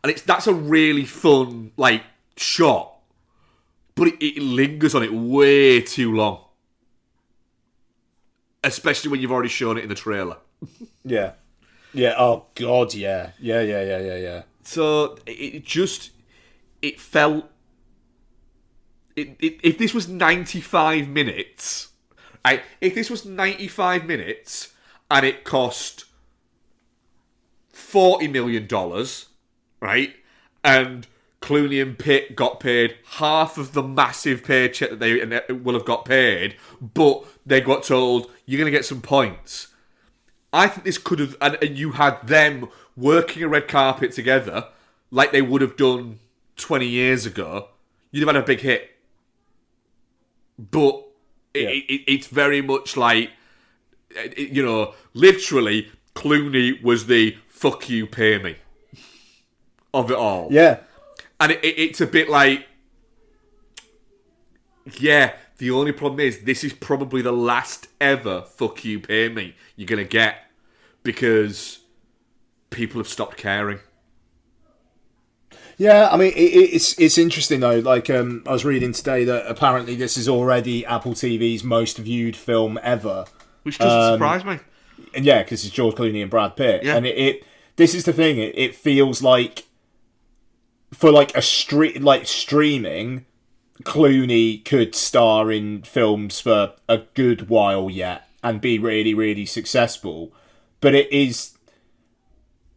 and that's a really fun like shot, but it lingers on it way too long, especially when you've already shown it in the trailer. Yeah. Yeah. Oh God. Yeah. Yeah. So it felt. If this was 95 minutes, if this was 95 minutes and it cost $40 million, right, and Clooney and Pitt got paid half of the massive paycheck that they will have got paid, but they got told, you're going to get some points. I think this could have, and you had them working a red carpet together like they would have done 20 years ago, you'd have had a big hit. But it's very much like, literally, Clooney was the fuck you, pay me of it all. Yeah. And it's a bit like, yeah, the only problem is this is probably the last ever fuck you, pay me you're going to get, because people have stopped caring. Yeah, I mean, it's interesting though. Like, I was reading today that apparently this is already Apple TV's most viewed film ever, which doesn't surprise me. And yeah, because it's George Clooney and Brad Pitt, yeah. And this is the thing. It feels like for like streaming, Clooney could star in films for a good while yet and be really, really successful, but it is.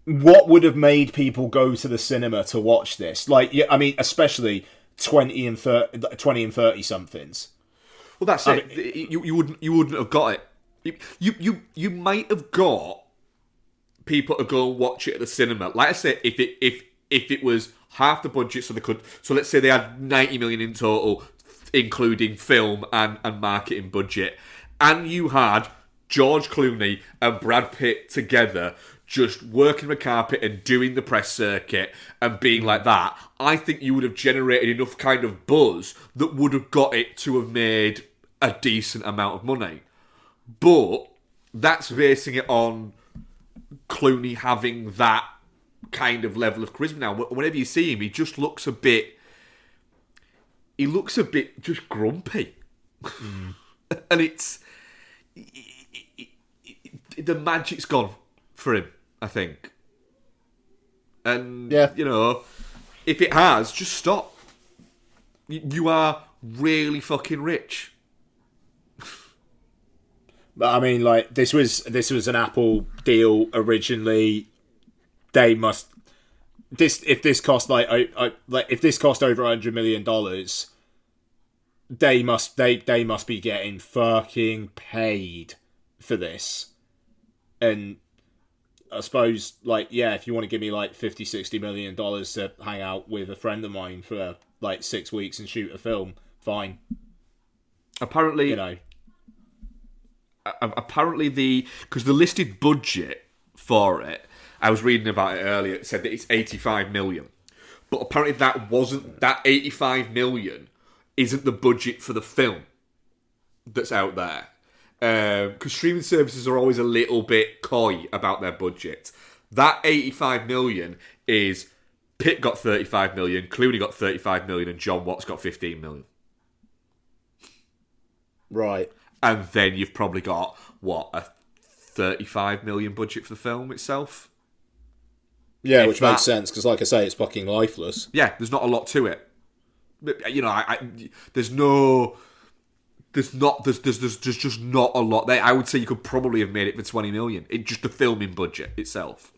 What would have made people go to the cinema to watch this? Like, yeah, I mean, especially 20 and 30 somethings. Well, that's it. You wouldn't have got it. You might have got people to go and watch it at the cinema. Like I said, if it was half the budget, so they could. So let's say they had 90 million in total, including film and marketing budget, and you had George Clooney and Brad Pitt together, just working the carpet and doing the press circuit and being like that, I think you would have generated enough kind of buzz that would have got it to have made a decent amount of money. But that's basing it on Clooney having that kind of level of charisma now. Whenever you see him, he just looks a bit... He looks a bit just grumpy. And it's... The magic's gone for him, I think. And, if it has, just stop. You are really fucking rich. But I mean, like, this was an Apple deal originally. They must... If this cost if this cost over $100 million, they must be getting fucking paid for this. And I suppose, if you want to give me $50-60 million to hang out with a friend of mine for 6 weeks and shoot a film, fine. Apparently, because the listed budget for it, I was reading about it earlier. It said that it's 85 million, but apparently that 85 million isn't the budget for the film that's out there. Because streaming services are always a little bit coy about their budget. That 85 million is Pitt got 35 million, Clooney got 35 million, and John Watts got 15 million. Right. And then you've probably got, a 35 million budget for the film itself? Yeah, which makes sense, because like I say, it's fucking lifeless. Yeah, there's not a lot to it. There's just not a lot there. I would say you could probably have made it for 20 million. Just the filming budget itself.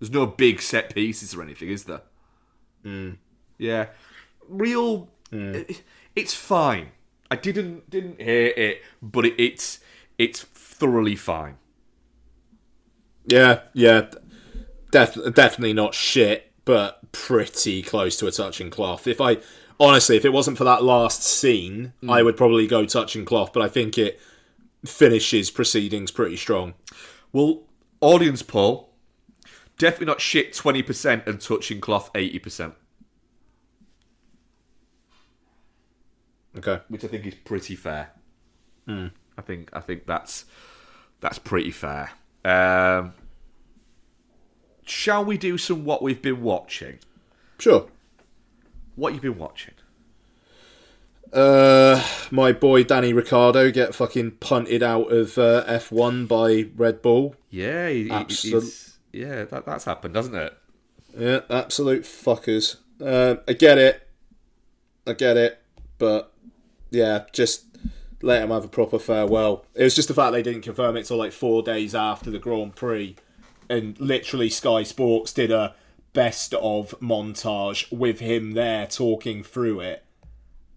There's no big set pieces or anything, is there? Yeah. It's fine. I didn't hate it, but it's thoroughly fine. Yeah. Definitely not shit, but pretty close to a touching cloth. Honestly, if it wasn't for that last scene, I would probably go touching cloth, but I think it finishes proceedings pretty strong. Well, audience poll, definitely not shit 20% and touching cloth 80%. Okay. Which I think is pretty fair. I think that's pretty fair. Shall we do some what we've been watching? Sure. What you've been watching? My boy Danny Ricciardo get fucking punted out of F1 by Red Bull. Yeah, that's happened, hasn't it? Yeah, absolute fuckers. I get it, but yeah, just let him have a proper farewell. It was just the fact they didn't confirm it till like 4 days after the Grand Prix, and literally Sky Sports did a best of montage with him there talking through it,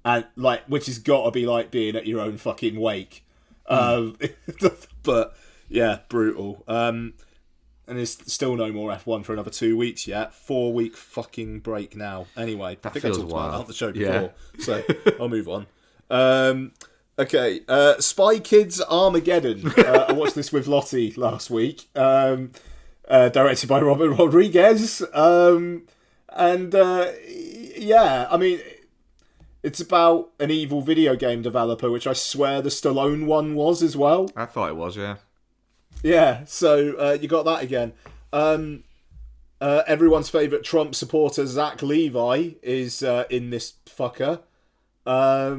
and like, which has got to be like being at your own fucking wake. But yeah, brutal. And there's still no more F1 for another 2 weeks yet. 4 week fucking break now. Anyway, that I think feels I talked wild. about that on the show before, so I'll move on. Okay, Spy Kids Armageddon. I watched this with Lottie last week. Directed by Robert Rodriguez. Yeah, I mean, it's about an evil video game developer, which I swear the Stallone one was as well. I thought it was, yeah. Yeah, so you got that again. Everyone's favourite Trump supporter, Zach Levi, is in this fucker. Yeah,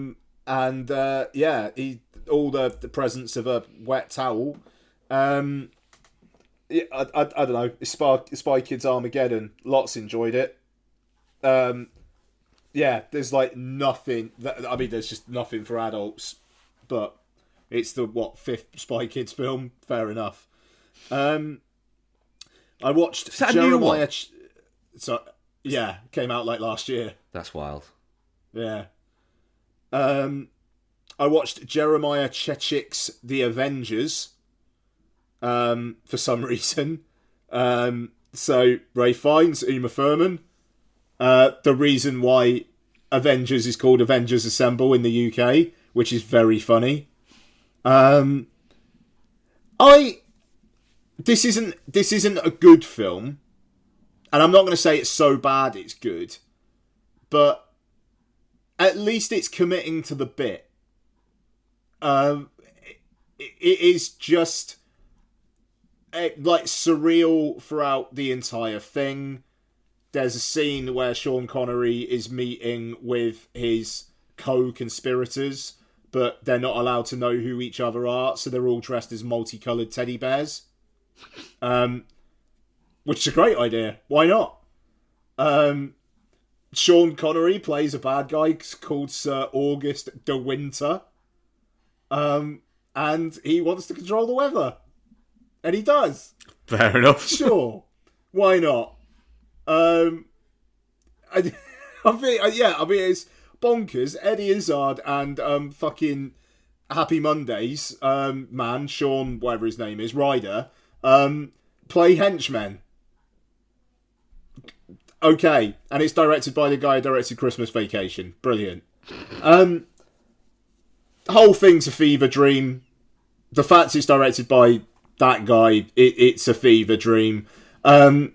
all the presence of a wet towel. Yeah, I don't know. Spy Kids Armageddon. Lots enjoyed it. Yeah, there's like nothing. There's just nothing for adults. But it's the fifth Spy Kids film. Fair enough. I watched Is that a new one? Yeah, came out like last year. That's wild. Yeah. I watched Jeremiah Chechik's The Avengers. For some reason. So Ray Fiennes, Uma Thurman. The reason why Avengers is called Avengers Assemble in the UK, which is very funny. This isn't a good film, and I'm not going to say it's so bad it's good, but at least it's committing to the bit. It is just like surreal throughout the entire thing. There's a scene where Sean Connery is meeting with his co-conspirators, but they're not allowed to know who each other are, so they're all dressed as multicoloured teddy bears. Which is a great idea. Why not? Sean Connery plays a bad guy called Sir August de Winter. And he wants to control the weather. And he does. Fair enough. Sure. Why not? I mean, it's bonkers. Eddie Izzard and fucking Happy Mondays, man, Sean, whatever his name is, Ryder, play henchmen. Okay. And it's directed by the guy who directed Christmas Vacation. Brilliant. The whole thing's a fever dream. The fact it's directed by that guy, it's a fever dream. I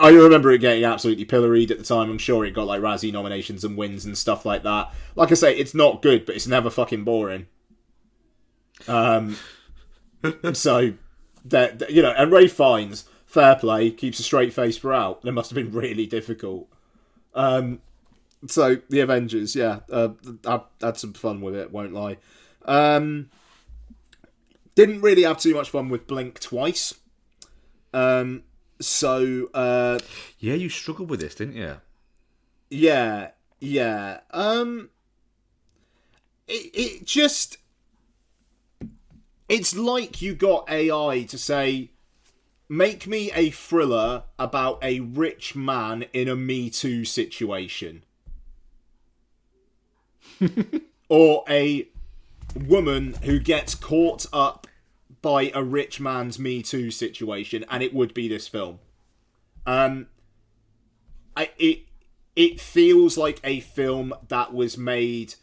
remember it getting absolutely pilloried at the time. I'm sure it got like Razzie nominations and wins and stuff like that. Like I say, it's not good, but it's never fucking boring. So that, you know, and Ray Fiennes, fair play, keeps a straight face throughout. That must have been really difficult. So the Avengers, yeah, I had some fun with it. Won't lie. Didn't really have too much fun with Blink Twice. Yeah, you struggled with this, didn't you? Yeah. It just, it's like you got AI to say, make me a thriller about a rich man in a Me Too situation. Or a woman who gets caught up by a rich man's Me Too situation, and it would be this film. It feels like a film that was made,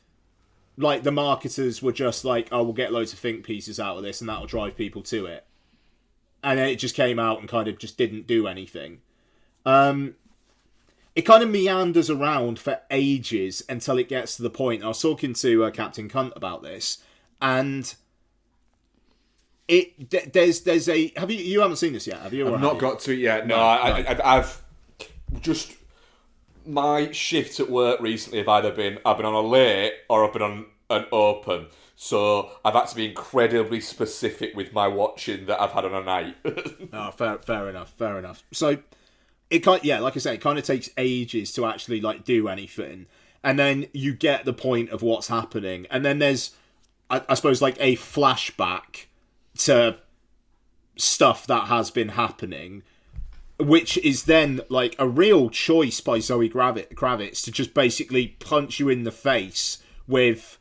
like the marketers were just like, oh, we'll get loads of think pieces out of this and that'll drive people to it. And then it just came out and kind of just didn't do anything. It kind of meanders around for ages until it gets to the point. I was talking to Captain Cunt about this, and there's a have you haven't seen this yet, have you? I've not got to it yet. No, I've just my shifts at work recently have either been I've been on a late or I've been on an open. So I've had to be incredibly specific with my watching that I've had on a night. Fair enough. So it kind, like I say, it kind of takes ages to actually like do anything, and then you get the point of what's happening, and then there's, I suppose, like a flashback to stuff that has been happening, which is then like a real choice by Zoe Kravitz to just basically punch you in the face with,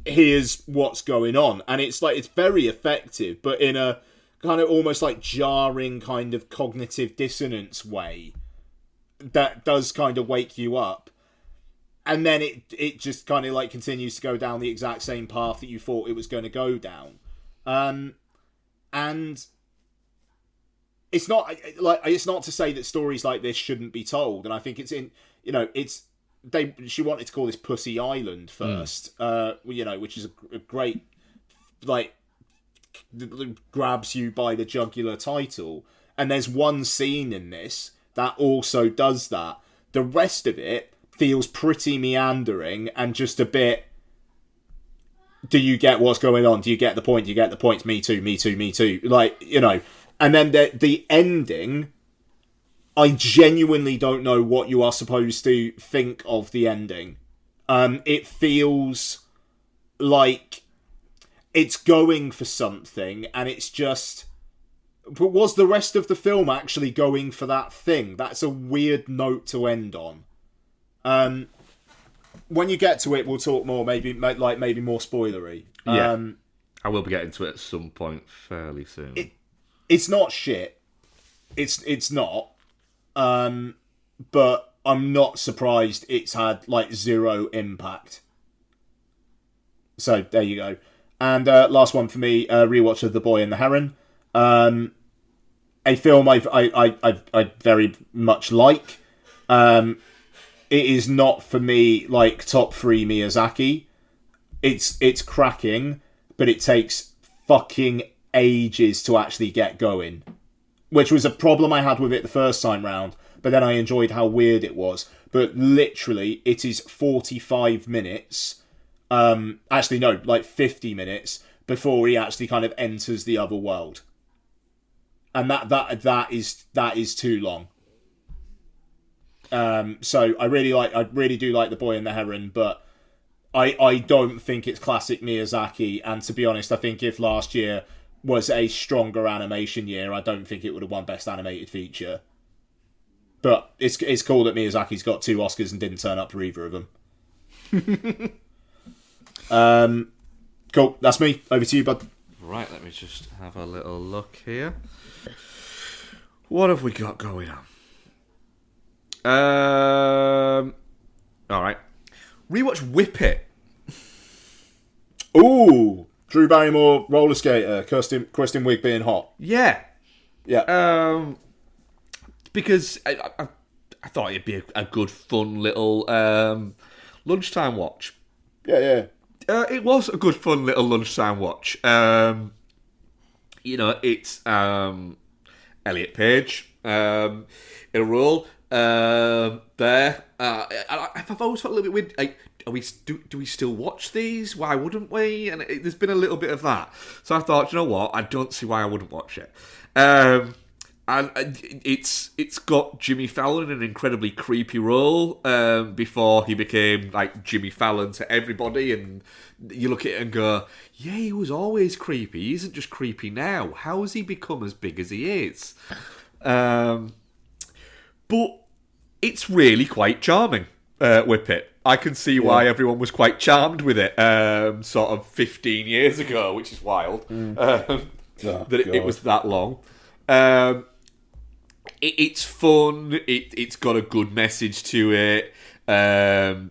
here's what's going on. And it's like, it's very effective, but in a kind of almost like jarring kind of cognitive dissonance way that does kind of wake you up. And then it just kind of like continues to go down the exact same path that you thought it was going to go down. And it's not to say that stories like this shouldn't be told. And I think it's in, she wanted to call this Pussy Island first, which is a great, like, grabs you by the jugular title. And there's one scene in this that also does that. The rest of it feels pretty meandering and just a bit, do you get what's going on? Do you get the point? Do you get the point? Me too. Like, and then the ending, I genuinely don't know what you are supposed to think of the ending. It feels like it's going for something, and it's just... But was the rest of the film actually going for that thing? That's a weird note to end on. When you get to it, we'll talk more, maybe more spoilery. Yeah, I will be getting to it at some point fairly soon. It's not shit. It's not. But I'm not surprised it's had like zero impact. So there you go. And last one for me, rewatch of The Boy and the Heron. A film I very much like. It is not for me like top 3 Miyazaki. It's cracking, but it takes fucking ages to actually get going, which was a problem I had with it the first time round. But then I enjoyed how weird it was. But literally, it is 45 minutes. Actually, no, like 50 minutes before he actually kind of enters the other world, and that is too long. So I really do like The Boy and the Heron, but I don't think it's classic Miyazaki. And to be honest, I think if last year was a stronger animation year, I don't think it would have won Best Animated Feature. But it's cool that Miyazaki's got 2 Oscars and didn't turn up for either of them. Cool. That's me. Over to you, bud. Right, let me just have a little look here. What have we got going on? All right. Rewatch Whip It. Ooh, Drew Barrymore, roller skater, Kristen Wiig being hot. Yeah. Yeah. Because I thought it'd be a good, fun little lunchtime watch. Yeah. It was a good, fun little lunchtime watch. It's Elliot Page in a role there. I've always felt a little bit weird. Like, do we still watch these? Why wouldn't we? And there's been a little bit of that. So I thought, you know what? I don't see why I wouldn't watch it. And it's got Jimmy Fallon in an incredibly creepy role before he became like Jimmy Fallon to everybody, and you look at it and go, yeah, he was always creepy. He isn't just creepy now. How has he become as big as he is? But it's really quite charming, Whip It. I can see why everyone was quite charmed with it sort of 15 years ago, which is wild it was that long. It's fun. It's got a good message to it. The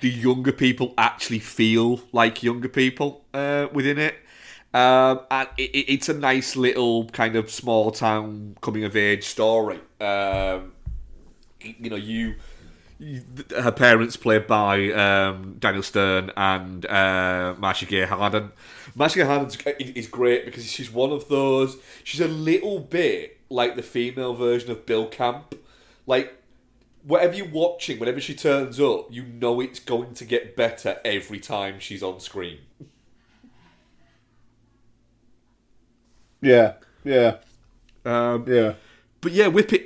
younger people actually feel like younger people within it, and it's a nice little kind of small town coming of age story. her parents played by Daniel Stern and Marcia Gay Harden. Marcia Gay Harden is great because she's one of those. She's a little bit like the female version of Bill Camp. Like, whatever you're watching, whenever she turns up, you know it's going to get better every time she's on screen. Yeah. But yeah, Whip It.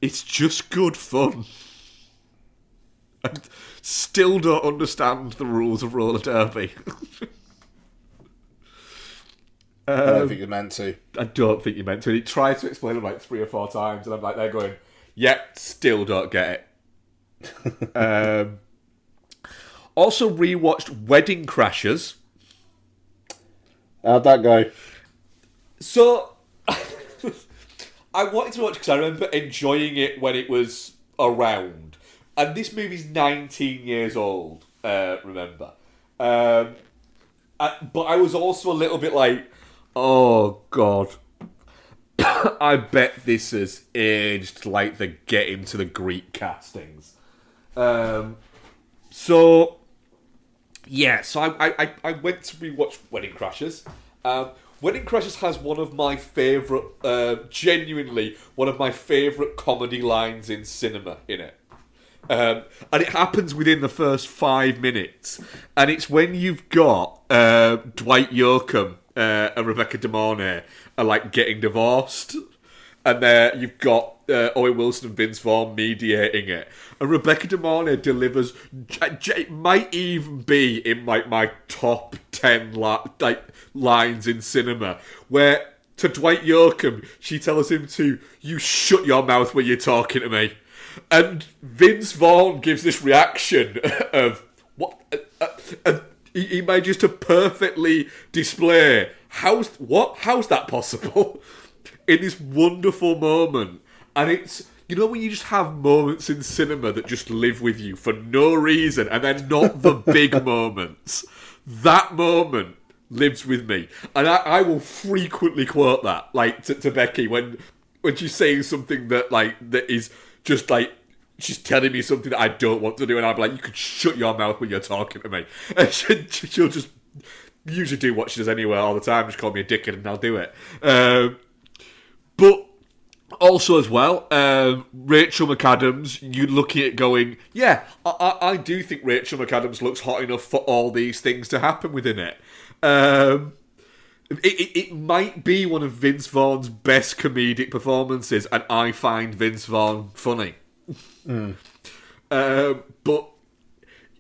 It's just good fun. I still don't understand the rules of roller derby. I don't think you're meant to. I don't think you're meant to. And he tried to explain it like 3 or 4 times, and I'm like, they're going, yep, still don't get it. Also rewatched Wedding Crashers. How'd that go? So, I wanted to watch because I remember enjoying it when it was around. And this movie's 19 years old, remember. But I was also a little bit like, oh, God. I bet this has aged like the Get Him to the Greek castings. So I went to rewatch Wedding Crashers. Wedding Crashers has one of my favourite, genuinely, one of my favourite comedy lines in cinema in it. And it happens within the first 5 minutes. And it's when you've got Dwight Yoakam and Rebecca De Mornay are like getting divorced. And you've got Owen Wilson and Vince Vaughn mediating it. And Rebecca De Mornay delivers, it might even be in like my top 10 lines in cinema, where to Dwight Yoakam, she tells him to, you shut your mouth when you're talking to me. And Vince Vaughn gives this reaction of, what? He manages to perfectly display, how's that possible? In this wonderful moment. And it's, you know when you just have moments in cinema that just live with you for no reason, and they're not the big moments. That moment lives with me. And I will frequently quote that, like, to Becky, when she's saying something that is just like, she's telling me something that I don't want to do, and I'm like, you could shut your mouth when you're talking to me. And she'll just usually do what she does anyway all the time, just call me a dickhead and I'll do it. But also as well, Rachel McAdams, you look at it going, yeah, I do think Rachel McAdams looks hot enough for all these things to happen within it. It might be one of Vince Vaughn's best comedic performances, and I find Vince Vaughn funny. But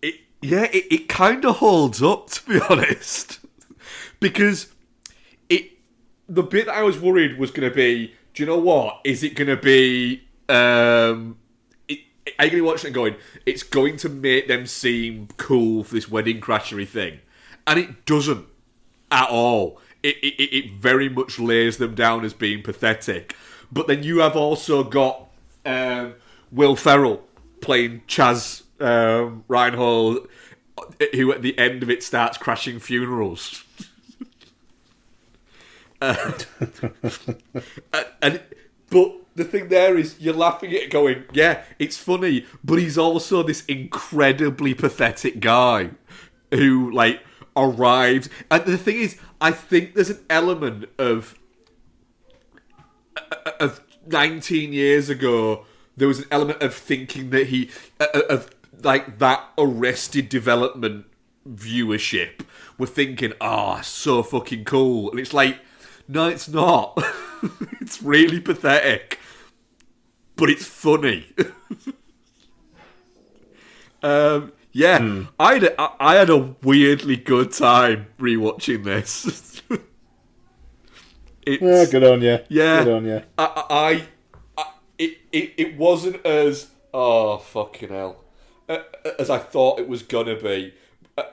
it kind of holds up, to be honest, because the bit that I was worried was going to be, do you know what? Is it going to be? Are you going to watch it and going, it's going to make them seem cool for this wedding crashery thing, and it doesn't at all. It very much lays them down as being pathetic. But then you have also got Will Ferrell playing Chaz Reinhold, who at the end of it starts crashing funerals. But the thing there is, you're laughing at it going, yeah, it's funny, but he's also this incredibly pathetic guy who, like, arrives. And the thing is, I think there's an element of 19 years ago, there was an element of thinking that he, of like that Arrested Development viewership were thinking, so fucking cool. And it's like, no, it's not. It's really pathetic, but it's funny. I had a weirdly good time rewatching this. Yeah, good on you. Yeah, good on you. It wasn't as fucking hell as I thought it was gonna be,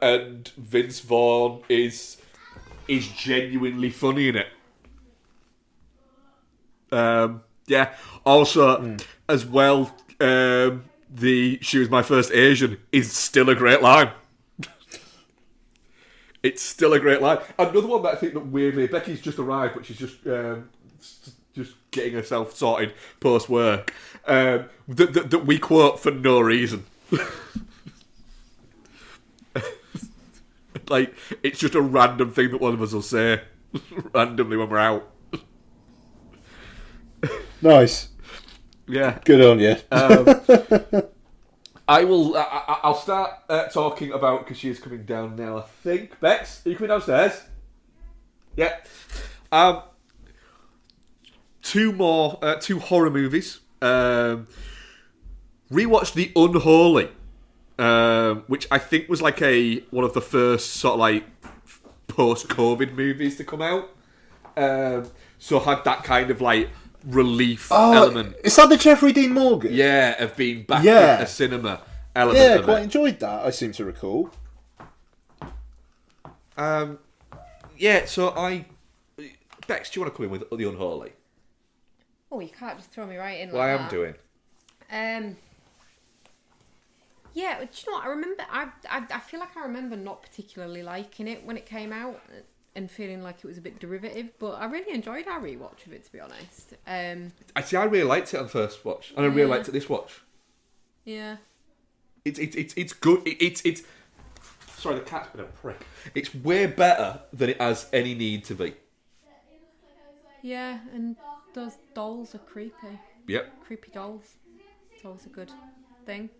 and Vince Vaughn is genuinely funny in it. Also, as well, She Was My First Asian is still a great line. It's still a great line. Another one that I think that weirdly, Becky's just arrived, but she's just just getting herself sorted post-work, that we quote for no reason. Like, it's just a random thing that one of us will say randomly when we're out. Nice. Yeah. Good on you. I'll start talking about, because she is coming down now, I think. Bex, are you coming downstairs? Yeah. Two horror movies. Rewatched The Unholy, which I think was like one of the first sort of like post-COVID movies to come out. So had that kind of like relief element. Is that the Jeffrey Dean Morgan? Yeah, of being back in a cinema element. Yeah, of quite it. enjoyed that, I seem to recall. Yeah, so Bex, do you want to come in with The Unholy? Oh, you can't just throw me right in like Well, I am that. doing. Yeah, do you know what? I remember. I feel like I remember not particularly liking it when it came out and feeling like it was a bit derivative. But I really enjoyed our rewatch of it, to be honest. I really liked it on first watch, and I really liked it this watch. Yeah. It's good. It's sorry, the cat's been a prick. It's way better than it has any need to be. Yeah, and those dolls are creepy. Yep. Creepy dolls. It's always a good thing.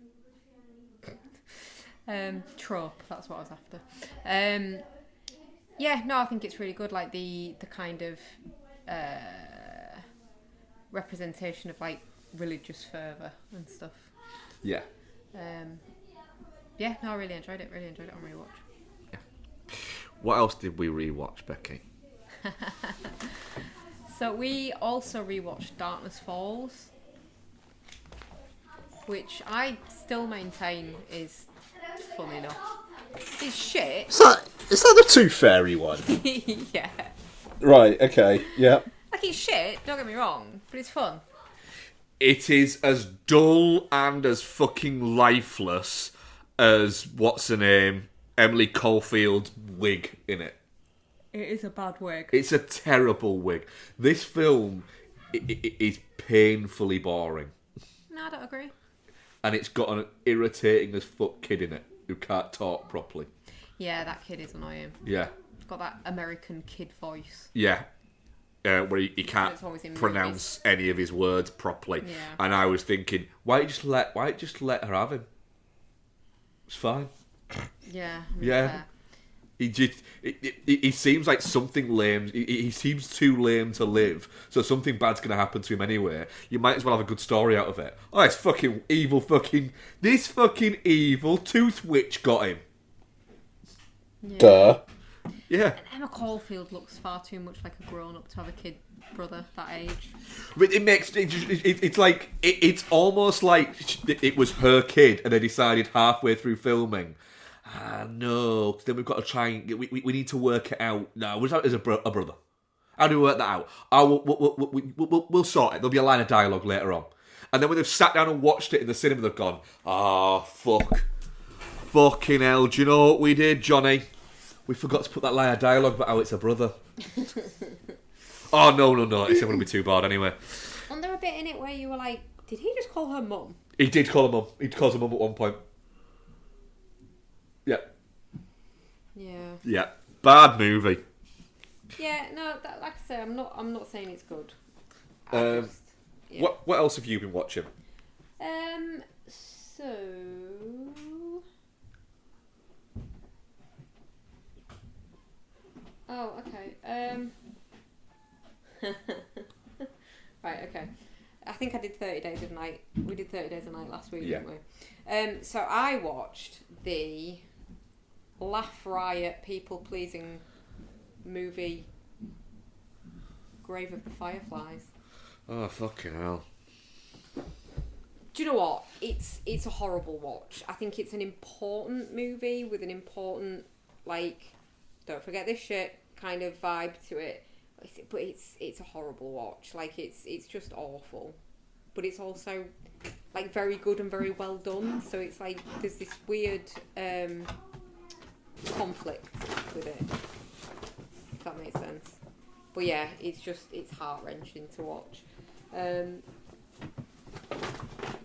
Trope, that's what I was after. Yeah, no, I think it's really good. Like the kind of representation of like religious fervour and stuff. Yeah. Yeah, no, I really enjoyed it. Really enjoyed it on rewatch. Yeah. What else did we rewatch, Becky? So we also rewatched Darkness Falls, which I still maintain is fun enough. It's shit. Is that the Tooth Fairy one? Yeah. Right, okay, yeah. Like, it's shit, don't get me wrong, but it's fun. It is as dull and as fucking lifeless as, what's her name, Emily Caulfield's wig in it. It is a bad wig. It's a terrible wig. This film is painfully boring. No, I don't agree. And it's got an irritating as fuck kid in it who can't talk properly. Yeah, that kid is annoying. Yeah. He's got that American kid voice. Yeah. Where he can't It's always in pronounce any of his words properly. Yeah. And I was thinking, why just let her have him? It's fine. Yeah. Yeah. Fair. He seems like something lame. He seems too lame to live. So something bad's going to happen to him anyway. You might as well have a good story out of it. Oh, it's fucking evil this fucking evil tooth witch got him. Yeah. Duh. Yeah. And Emma Caulfield looks far too much like a grown-up to have a kid brother that age. But it's almost like it was her kid and they decided halfway through filming, no, then we've got to try and we need to work it out. No, we'll have it as a brother. How do we work that out? We'll sort it. There'll be a line of dialogue later on. And then when they've sat down and watched it in the cinema, they've gone, fucking hell, do you know what we did, Johnny? We forgot to put that line of dialogue about how it's a brother. Oh, no, it's not going to be too bad anyway. Wasn't there a bit in it where you were like, did he just call her mum? He did call her mum. He calls her mum at one point. Yeah. Yeah. Yeah. Bad movie. Yeah, no, like I say, I'm not saying it's good. Yeah. What else have you been watching? So oh, okay. Right, okay. I think I did 30 Days of Night. We did 30 Days of Night last week, didn't we? So I watched the Laugh Riot people-pleasing movie Grave of the Fireflies. Oh, fucking hell. Do you know what? It's a horrible watch. I think it's an important movie with an important, like, don't forget this shit kind of vibe to it. But it's a horrible watch. Like, it's just awful. But it's also, like, very good and very well done. So it's like there's this weird conflict with it. If that makes sense. But yeah, it's heart wrenching to watch.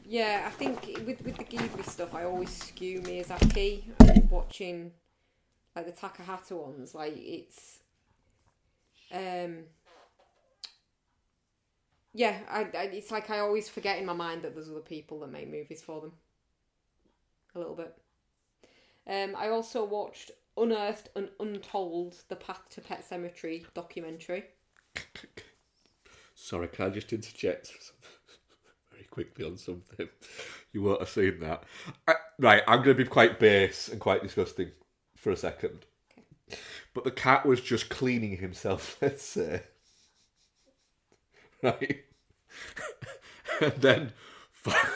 Yeah, I think with the Ghibli stuff, I always skew Miyazaki, and watching like the Takahata ones, like it's yeah, it's like I always forget in my mind that there's other people that make movies for them. A little bit. I also watched Unearthed and Untold: The Path to Pet Cemetery documentary. Sorry, can I just interject very quickly on something? You won't have seen that. Right, I'm going to be quite base and quite disgusting for a second. Okay. But the cat was just cleaning himself, let's say. Right? And then find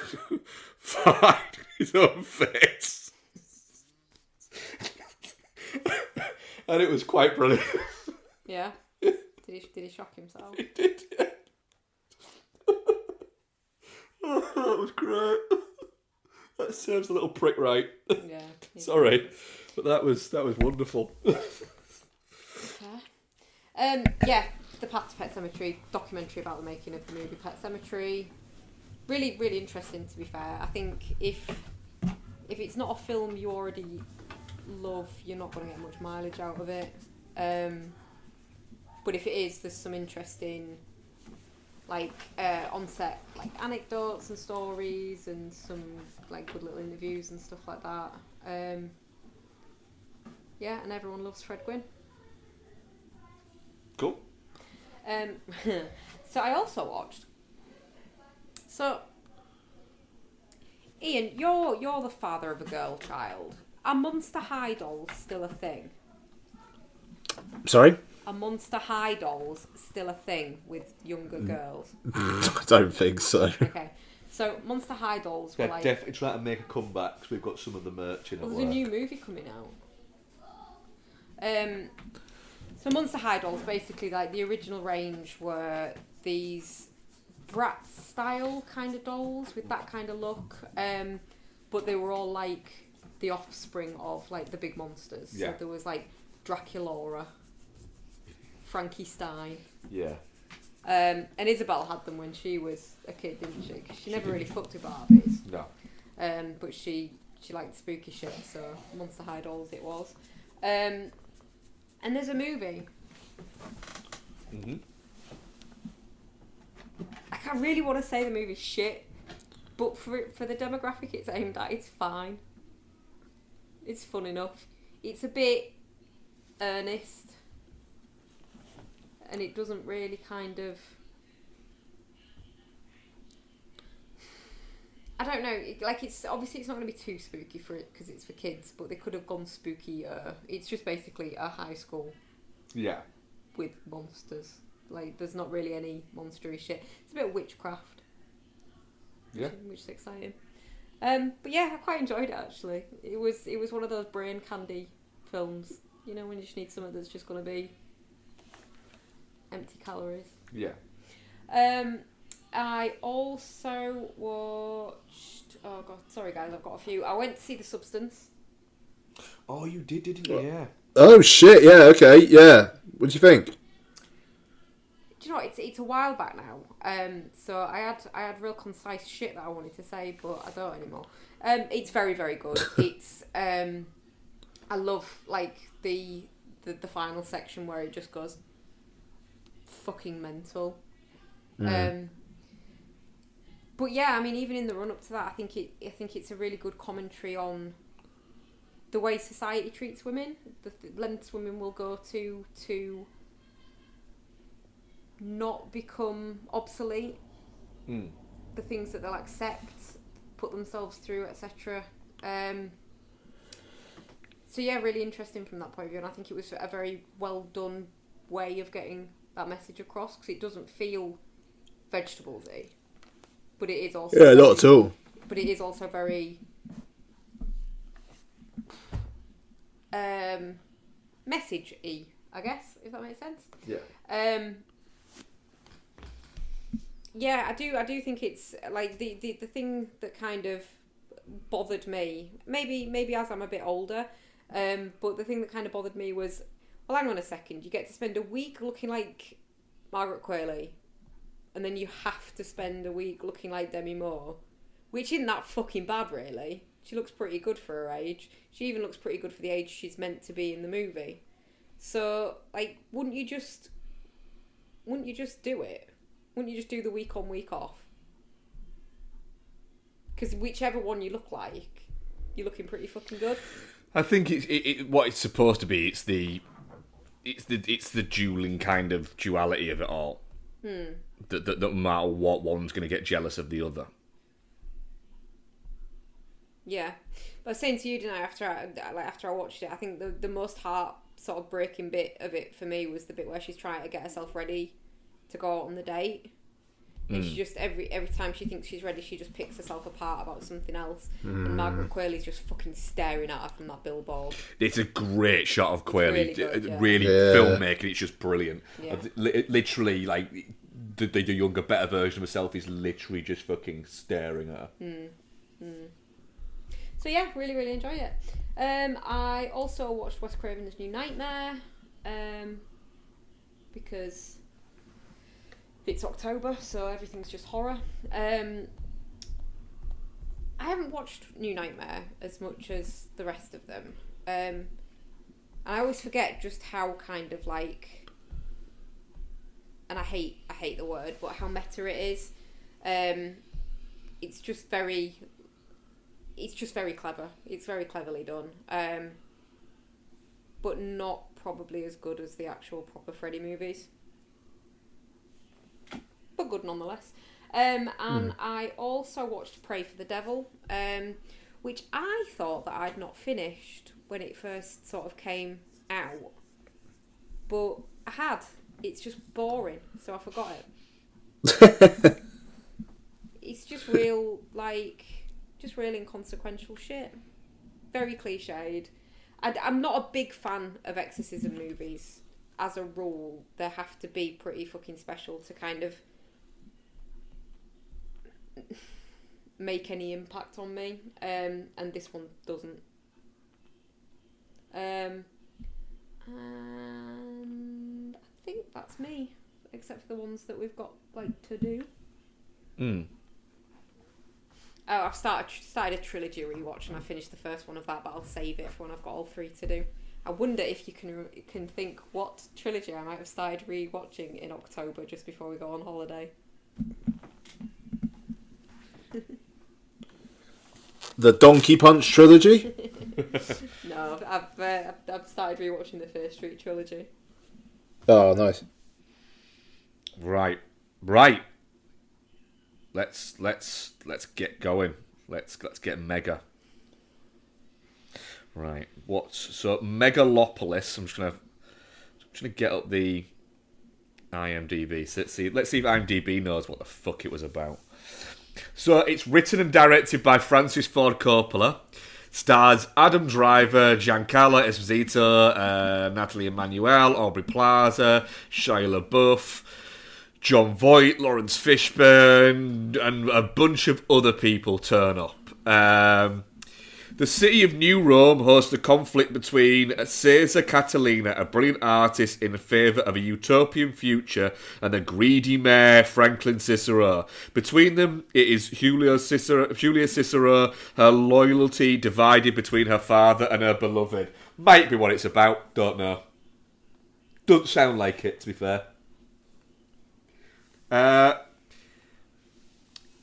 his own face. And it was quite brilliant. Yeah? Did he shock himself? He did, yeah. Oh, that was great. That serves a little prick right. Yeah. Sorry. But that was wonderful. Yeah, The Path to Pet Cemetery documentary about the making of the movie Pet Cemetery. Really, really interesting, to be fair. I think if it's not a film you already love, you're not going to get much mileage out of it. But if it is, there's some interesting like on set like anecdotes and stories and some like good little interviews and stuff like that. Yeah, and everyone loves Fred Gwynn. Cool. So I also watched. So Ian, you're the father of a girl child. Are Monster High dolls still a thing? Sorry? Are Monster High dolls still a thing with younger girls? I don't think so. Okay. So Monster High dolls were They're like... definitely trying to make a comeback because we've got some of the merch in at Well, work. there's a new movie coming out. So Monster High dolls, basically, like the original range were these Bratz style kind of dolls with that kind of look, but they were all like the offspring of like the big monsters. Yeah. So there was like Draculaura, Frankie Stein. Yeah. And Isabel had them when she was a kid, didn't she? 'Cause she never really fucked with Barbies. No. But she liked spooky shit, so Monster High dolls it was. And there's a movie. Mm-hmm. I really want to say the movie's shit, but for the demographic it's aimed at, it's fine. It's fun enough. It's a bit earnest, and it doesn't really kind of... I don't know, like it's obviously it's not going to be too spooky for it because it's for kids, but they could have gone spookier. It's just basically a high school Yeah. with monsters. Like there's not really any monstery shit. It's a bit of witchcraft. Yeah. Which is exciting. But yeah, I quite enjoyed it actually. It was one of those brain candy films. You know, when you just need something that's just going to be empty calories. Yeah. I also watched... Oh god, sorry guys, I've got a few. I went to see The Substance. Oh, you did, didn't you? Yeah. Oh shit! Yeah. Okay. Yeah. What do you think? Do you know what? It's a while back now. So I had real concise shit that I wanted to say, but I don't anymore. It's very, very good. It's I love like the final section where it just goes fucking mental. But yeah, I mean, even in the run up to that, I think it's a really good commentary on the way society treats women, the lengths women will go to not become obsolete, the things that they'll accept, put themselves through, etc. So yeah, really interesting from that point of view, and I think it was a very well done way of getting that message across because it doesn't feel vegetables-y. But it is also not at all. But it is also very message-y, I guess, if that makes sense. Yeah. Yeah, I do think it's like the thing that kind of bothered me. Maybe as I'm a bit older, but the thing that kind of bothered me was well, hang on a second, you get to spend a week looking like Margaret Qualley, and then you have to spend a week looking like Demi Moore, which isn't that fucking bad, really. She looks pretty good for her age. She even looks pretty good for the age she's meant to be in the movie. So, like, wouldn't you just do it? Wouldn't you just do the week on, week off? Because whichever one you look like, you're looking pretty fucking good. I think what it's supposed to be. It's the dueling kind of duality of it all. That no matter what, one's going to get jealous of the other. Yeah, but I was saying to you tonight after I watched it, I think the most heart sort of breaking bit of it for me was the bit where she's trying to get herself ready to go out on the date, and she just every time she thinks she's ready, she just picks herself apart about something else, and Margaret Qualley's just fucking staring at her from that billboard. It's a great shot of Qualley, really good, filmmaking. It's just brilliant. Yeah. Literally, like the younger, better version of herself is literally just fucking staring at her. So yeah, really, really enjoy it. I also watched Wes Craven's New Nightmare, because it's October, so everything's just horror. I haven't watched New Nightmare as much as the rest of them. And I always forget just how kind of like, and I hate the word, but how meta it is. It's just very clever. It's very cleverly done. But not probably as good as the actual proper Freddy movies. But good nonetheless. And I also watched Pray for the Devil, which I thought that I'd not finished when it first sort of came out. But I had. It's just boring, so I forgot it. It's just real inconsequential shit. Very cliched. I'm not a big fan of exorcism movies. As a rule, they have to be pretty fucking special to kind of make any impact on me. And this one doesn't. And I think that's me, except for the ones that we've got like to do. Oh, I've started a trilogy rewatch, and I finished the first one of that, but I'll save it for when I've got all three to do. I wonder if you can think what trilogy I might have started rewatching in October just before we go on holiday. The Donkey Punch trilogy? No, I've started rewatching the First Street trilogy. Oh, nice. Right. Let's get going. Let's get mega. Right. So Megalopolis. I'm just gonna get up the IMDb. So let's see if IMDb knows what the fuck it was about. So it's written and directed by Francis Ford Coppola. Stars Adam Driver, Giancarlo Esposito, Natalie Emmanuel, Aubrey Plaza, Shia LaBeouf, John Voight, Lawrence Fishburne, and a bunch of other people turn up. The city of New Rome hosts a conflict between Caesar Catalina, a brilliant artist in favour of a utopian future, and the greedy mayor, Franklin Cicero. Between them, it is Julia Cicero, her loyalty divided between her father and her beloved. Might be what it's about, don't know. Doesn't sound like it, to be fair.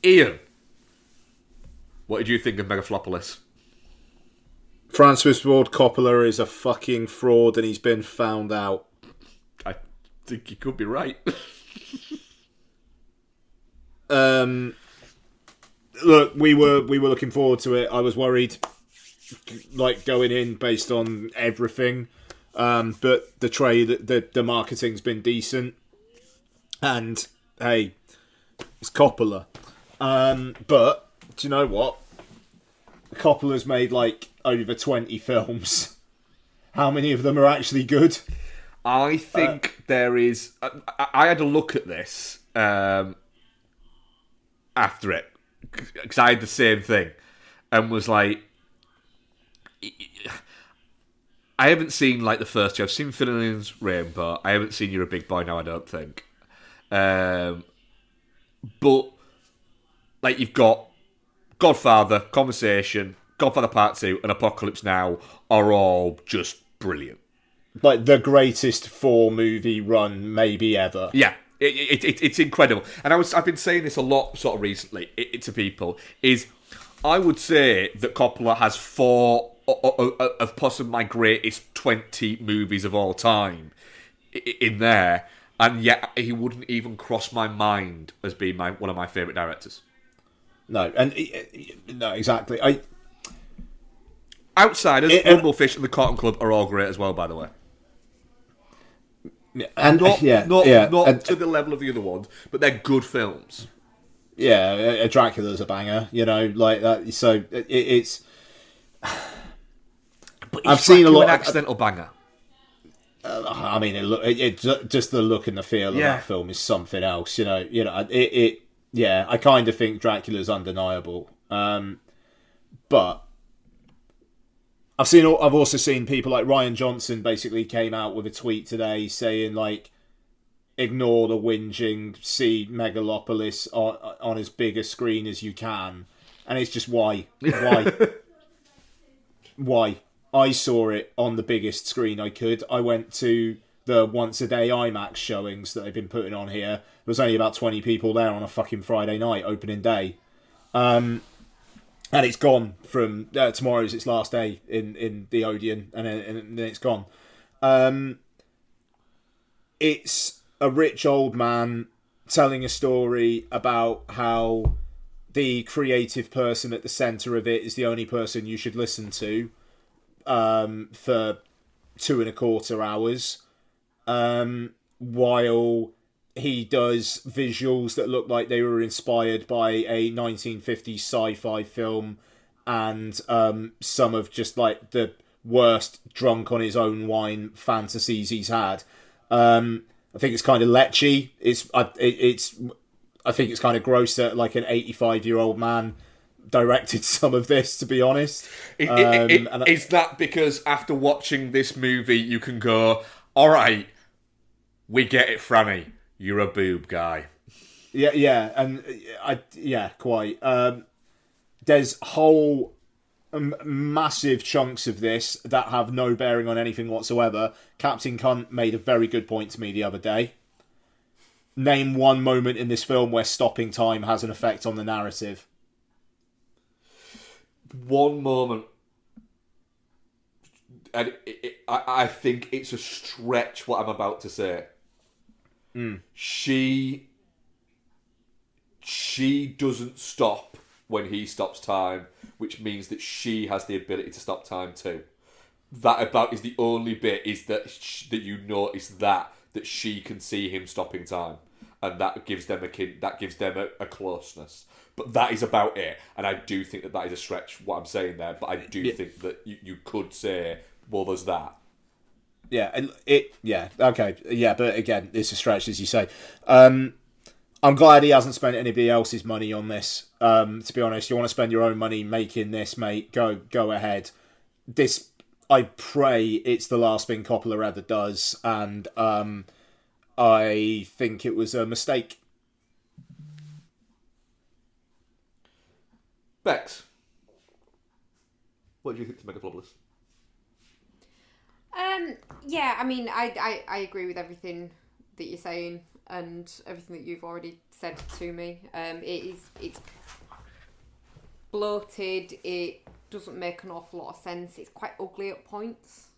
Ian, what did you think of Megalopolis? Francis Ford Coppola is a fucking fraud, and he's been found out. I think you could be right. Look, we were looking forward to it. I was worried, like, going in based on everything, but the marketing's been decent, and hey, it's Coppola. But do you know what? Coppola's made like over 20 films. How many of them are actually good? I think there is. I had a look at this after it, because I had the same thing, and was like, I haven't seen like the first two. I've seen Finland's Rainbow. I haven't seen You're a Big Boy Now, I don't think. But like you've got Godfather, Conversation, Godfather Part 2, and Apocalypse Now are all just brilliant. Like the greatest 4-movie run maybe ever. Yeah, it's incredible. And I've been saying this a lot sort of recently to people, is I would say that Coppola has 4 of possibly my greatest 20 movies of all time in there, and yet he wouldn't even cross my mind as being one of my favourite directors. No, and no, exactly. Outsiders, Rumblefish, and The Cotton Club are all great as well, by the way. And not to the level of the other ones, but they're good films. Yeah, Dracula's a banger, like that. So it's. But I've seen a lot an accidental banger. I mean, just the look and the feel of that film is something else. Yeah, I kind of think Dracula's undeniable. But I've also seen people like Ryan Johnson basically came out with a tweet today saying like, ignore the whinging, see Megalopolis on as big a screen as you can, and it's just why. I saw it on the biggest screen I could. I went to the once a day IMAX showings that they've been putting on here. There was only about 20 people there on a fucking Friday night, opening day. And it's gone from tomorrow's its last day in the Odeon, and then it's gone. It's a rich old man telling a story about how the creative person at the centre of it is the only person you should listen to for 2.25 hours, while he does visuals that look like they were inspired by a 1950s sci-fi film, and some of just like the worst drunk on his own wine fantasies he's had. I think it's kind of lechy. I think it's kind of gross that like an 85-year-old man directed some of this, to be honest. Is that because after watching this movie you can go, all right, we get it, Franny, you're a boob guy. Yeah, and quite. There's whole massive chunks of this that have no bearing on anything whatsoever. Captain Cunt made a very good point to me the other day. Name one moment in this film where stopping time has an effect on the narrative. One moment, and I think it's a stretch what I'm about to say. She doesn't stop when he stops time, which means that she has the ability to stop time too. That about is the only bit is that you notice that she can see him stopping time, and that gives them a closeness. But that is about it, and I do think that is a stretch what I'm saying there. But I do think that you could say, well, there's that. Yeah, okay, yeah, but again, it's a stretch, as you say. I'm glad he hasn't spent anybody else's money on this. To be honest, you want to spend your own money making this, mate? Go ahead. This, I pray, it's the last thing Coppola ever does, and I think it was a mistake. Bex, what do you think to Megalopolis? Yeah, I mean, I agree with everything that you're saying and everything that you've already said to me. It's bloated. It doesn't make an awful lot of sense. It's quite ugly at points.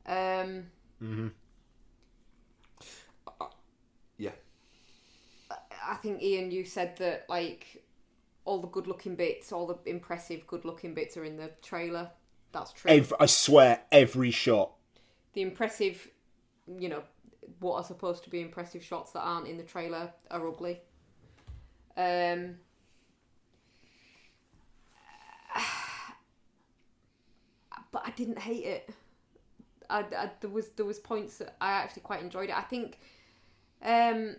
Yeah. I think, Ian, you said that like all the good-looking bits, all the impressive good-looking bits are in the trailer. That's true. I swear, every shot. The impressive, what are supposed to be impressive shots that aren't in the trailer are ugly. But I didn't hate it. There was points that I actually quite enjoyed it. I think my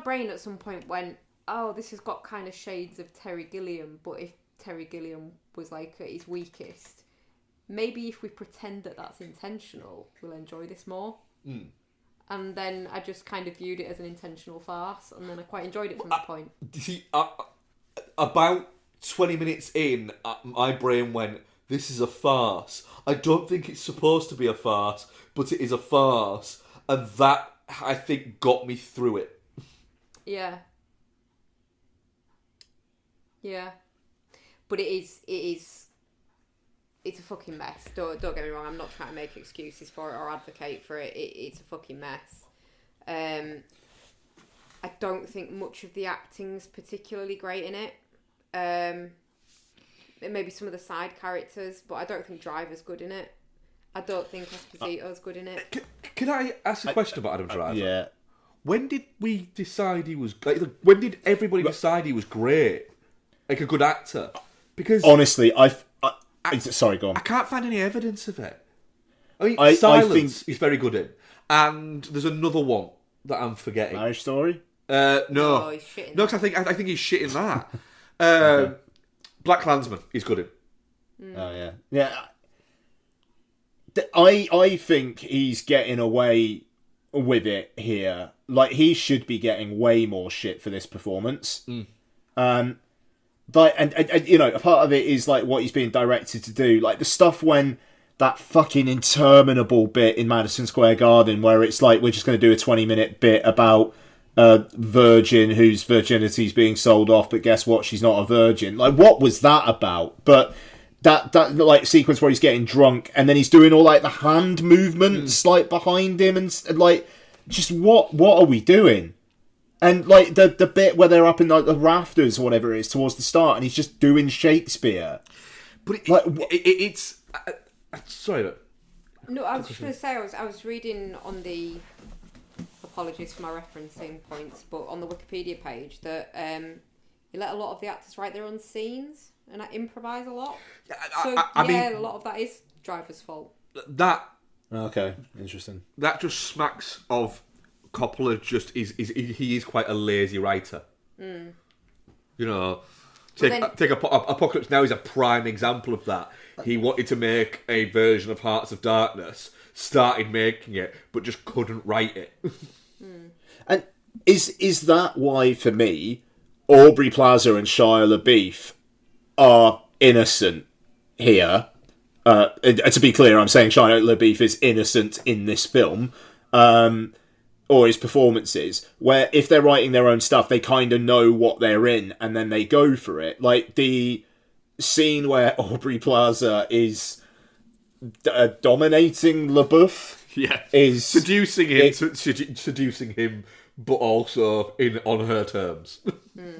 brain at some point went, oh, this has got kind of shades of Terry Gilliam, but if Terry Gilliam was like at his weakest, maybe if we pretend that that's intentional, we'll enjoy this more. And then I just kind of viewed it as an intentional farce, and then I quite enjoyed it from that point. See, about 20 minutes in, my brain went, this is a farce. I don't think it's supposed to be a farce, but it is a farce. And that, I think, got me through it. Yeah. Yeah. But it's a fucking mess. Don't get me wrong, I'm not trying to make excuses for it or advocate for it. It's a fucking mess. I don't think much of the acting's particularly great in it. Maybe some of the side characters, but I don't think Driver's good in it. I don't think Esposito's good in it. Can I ask a question about Adam Driver? Yeah. When did we decide he was... when did everybody decide he was great? Like a good actor? Because... Honestly, sorry, go on. I can't find any evidence of it. I mean, Silence he's very good in. And there's another one that I'm forgetting. Marriage Story? No. Oh, he's shit in No, because I think he's shit in that. Black Klansman, he's good in. Oh, yeah. Yeah. I think he's getting away with it here. Like, he should be getting way more shit for this performance. And you know, a part of it is like what he's being directed to do. Like the stuff when that fucking interminable bit in Madison Square Garden where it's like we're just going to do a 20-minute bit about a virgin whose virginity's being sold off, but guess what? She's not a virgin. Like, what was that about? But that like sequence where he's getting drunk and then he's doing all like the hand movements like behind him and like just what are we doing? And like the bit where they're up in like the rafters or whatever it is towards the start, and he's just doing Shakespeare. But it's sorry, but no, I was just going to say I was reading on the apologies for my referencing points, but on the Wikipedia page that you let a lot of the actors write their own scenes and improvise a lot. I mean, a lot of that is Driver's fault. That okay, interesting. That just smacks of. Coppola he is quite a lazy writer. You know, take Apocalypse Now is a prime example of that. He wanted to make a version of Hearts of Darkness, started making it, but just couldn't write it. And is that why, for me, Aubrey Plaza and Shia LaBeouf are innocent here? To be clear, I'm saying Shia LaBeouf is innocent in this film. Or his performances, where if they're writing their own stuff, they kind of know what they're in, and then they go for it. Like the scene where Aubrey Plaza is dominating LaBeouf, is seducing him, but also on her terms.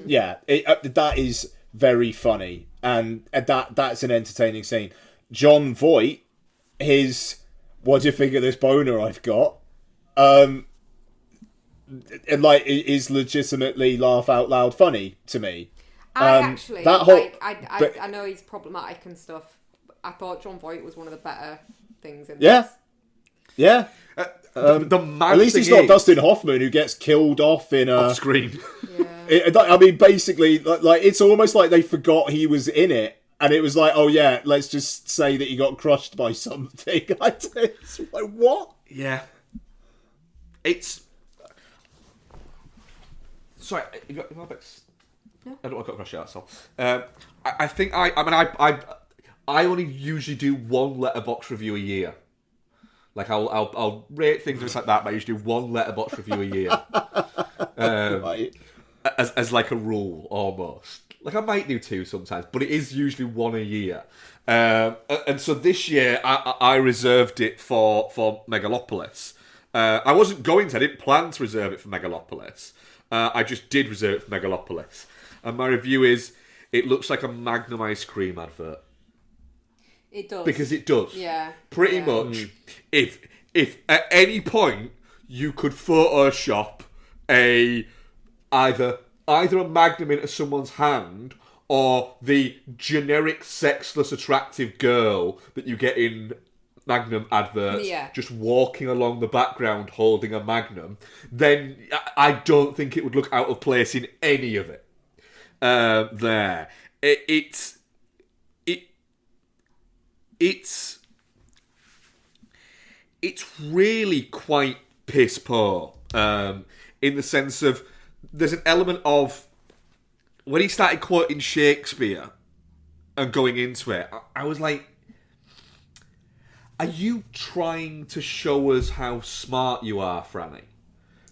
Yeah, that is very funny, and that's an entertaining scene. John Voight, what do you think of this boner I've got? Like, is legitimately laugh out loud funny to me. I know he's problematic and stuff. I thought John Voight was one of the better things in this. Yeah. The mad at least he's not Dustin Hoffman who gets killed off screen. Yeah. I mean, basically, like it's almost like they forgot he was in it, and it was like, oh yeah, let's just say that he got crushed by something. It's like, what? Yeah. It's. Sorry, you got my bits? No. I don't want to cut across your asshole. I think I only usually do one letterbox review a year. Like I'll rate things and like that, but I usually do one letterbox review a year. Right. As like a rule, almost. Like I might do two sometimes, but it is usually one a year. And so this year I reserved it for Megalopolis. I wasn't going to. I didn't plan to reserve it for Megalopolis. I just did reserve it for Megalopolis. And my review is, it looks like a Magnum ice cream advert. It does. Because it does. Yeah. Pretty much. If at any point you could Photoshop either a Magnum into someone's hand or the generic sexless attractive girl that you get in Magnum adverts, just walking along the background holding a Magnum, then I don't think it would look out of place in any of it. It's it's really quite piss poor. In the sense of there's an element of when he started quoting Shakespeare and going into it, I was like, are you trying to show us how smart you are, Franny?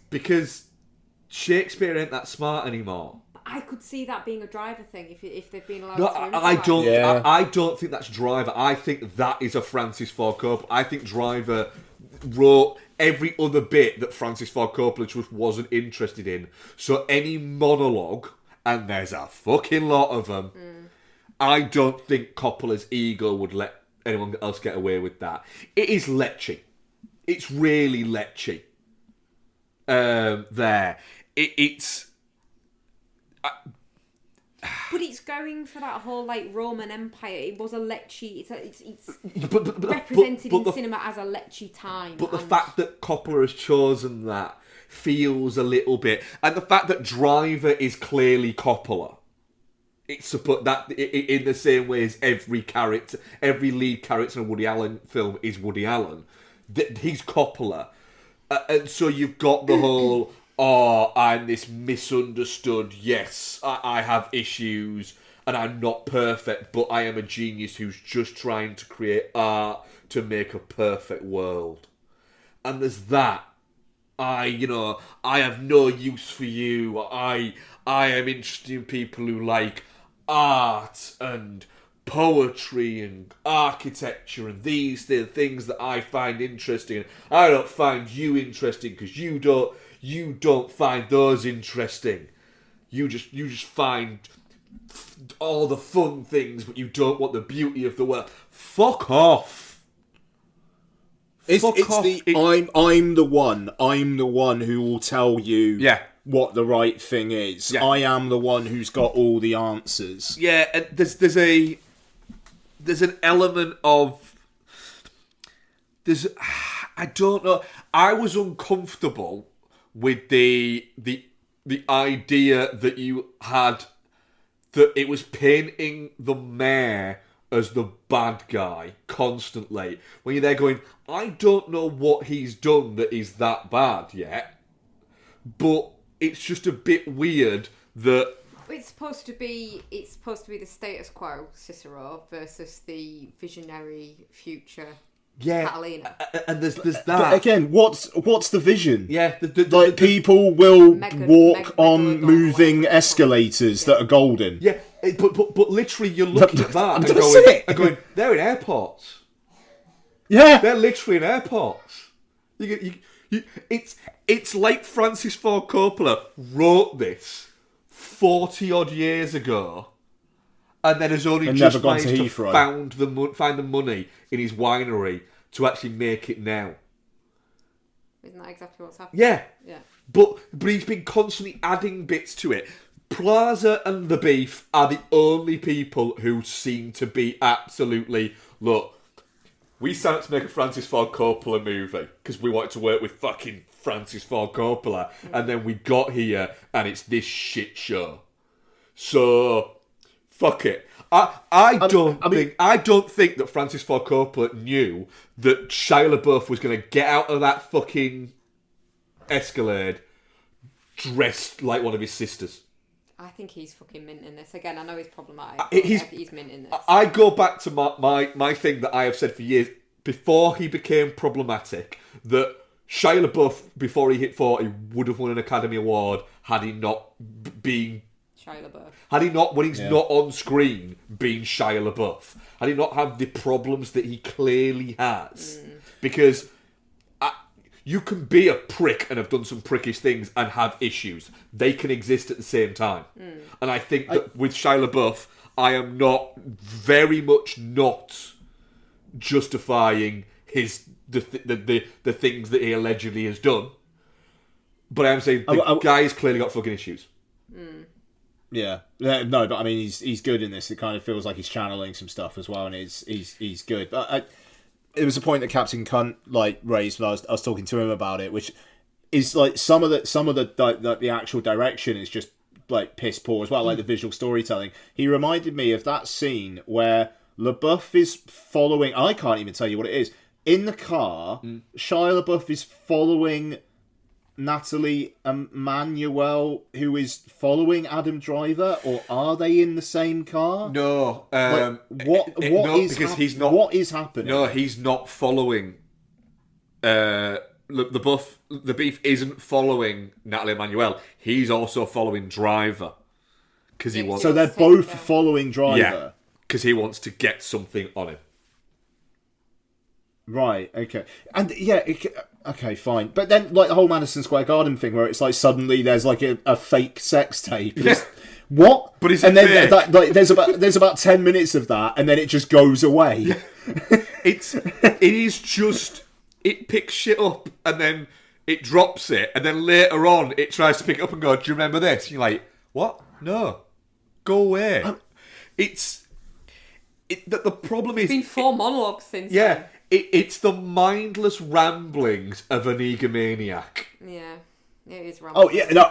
Because Shakespeare ain't that smart anymore. I could see that being a Driver thing if they've been allowed No, to. I don't. Yeah. I don't think that's Driver. I think that is a Francis Ford Coppola. I think Driver wrote every other bit that Francis Ford Coppola just wasn't interested in. So any monologue, and there's a fucking lot of them, I don't think Coppola's ego would let anyone else get away with that. It is lechy. It's really lechy. There. It's... But it's going for that whole like Roman Empire. It was a lechy. It's but represented in cinema as a lechy time. But the fact that Coppola has chosen that feels a little bit, and the fact that Driver is clearly Coppola. It's that in the same way as every lead character in a Woody Allen film is Woody Allen. He's Coppola, and so you've got the whole. Oh, I'm this misunderstood. Yes, I have issues and I'm not perfect, but I am a genius who's just trying to create art to make a perfect world. And there's that. I have no use for you. I am interested in people who like art and poetry and architecture, and these are the things that I find interesting. I don't find you interesting because you don't find those interesting. You just find all the fun things, but you don't want the beauty of the world. Fuck off. I'm the one who will tell you what the right thing is. Yeah. I am the one who's got all the answers. Yeah, and there's an element of I don't know. I was uncomfortable with the idea that you had that it was painting the mayor as the bad guy constantly. When you're there going, I don't know what he's done that is that bad yet, but it's just a bit weird that it's supposed to be the status quo Cicero versus the visionary future Catalina. And there's that. But again, what's the vision? Yeah, people will walk on Megalodon, moving whatever. escalators that are golden. Yeah, but literally you're looking at that and going, they're in airports. Yeah, They're literally in airports. It's like Francis Ford Coppola wrote this 40 odd years ago, and then has only just managed to find the money in his winery to actually make it now. Isn't that exactly what's happening? Yeah. Yeah. But he's been constantly adding bits to it. Plaza and the Beef are the only people who seem to be absolutely, look, we signed up to make a Francis Ford Coppola movie because we wanted to work with fucking Francis Ford Coppola, and then we got here and it's this shit show. So fuck it. I don't think that Francis Ford Coppola knew that Shia LaBeouf was going to get out of that fucking Escalade dressed like one of his sisters. I think he's fucking minting this. Again, I know he's problematic. He's minting this. I go back to my thing that I have said for years, before he became problematic, that Shia LaBeouf, before he hit 40, would have won an Academy Award had he not been... Shia LaBeouf. Had he not, when he's not on screen, been Shia LaBeouf. Had he not had the problems that he clearly has. Because you can be a prick and have done some prickish things and have issues. They can exist at the same time. And I think that with Shia LaBeouf, I am very much not justifying the things that he allegedly has done. But I am saying the guy's clearly got fucking issues. Yeah, no, but I mean, he's good in this. It kind of feels like he's channeling some stuff as well, and he's good. But it was a point that Captain Cunt raised when I was talking to him about it, which is like some of the actual direction is just like piss poor as well, like the visual storytelling. He reminded me of that scene where LaBeouf is following. I can't even tell you what it is. in the car, Shia LaBeouf is following Natalie Emmanuel, who is following Adam Driver, or are they in the same car? No. Because he's not. What is happening? No, he's not following. The beef isn't following Natalie Emmanuel. He's also following Driver because he wants. So they're both following Driver. Yeah, because he wants to get something on him. Right. Okay. And okay, fine. But then, like the whole Madison Square Garden thing, where it's like suddenly there's like a fake sex tape. Yeah. What? But is it and then fake? like there's about 10 minutes of that, and then it just goes away. Yeah. It picks shit up and then it drops it, and then later on it tries to pick it up and go, "Do you remember this?" And you're like, "What? No, go away." The problem is It's been 4 monologues since. Yeah, it's the mindless ramblings of an egomaniac. Then. Yeah. It is rambling. Oh yeah, no,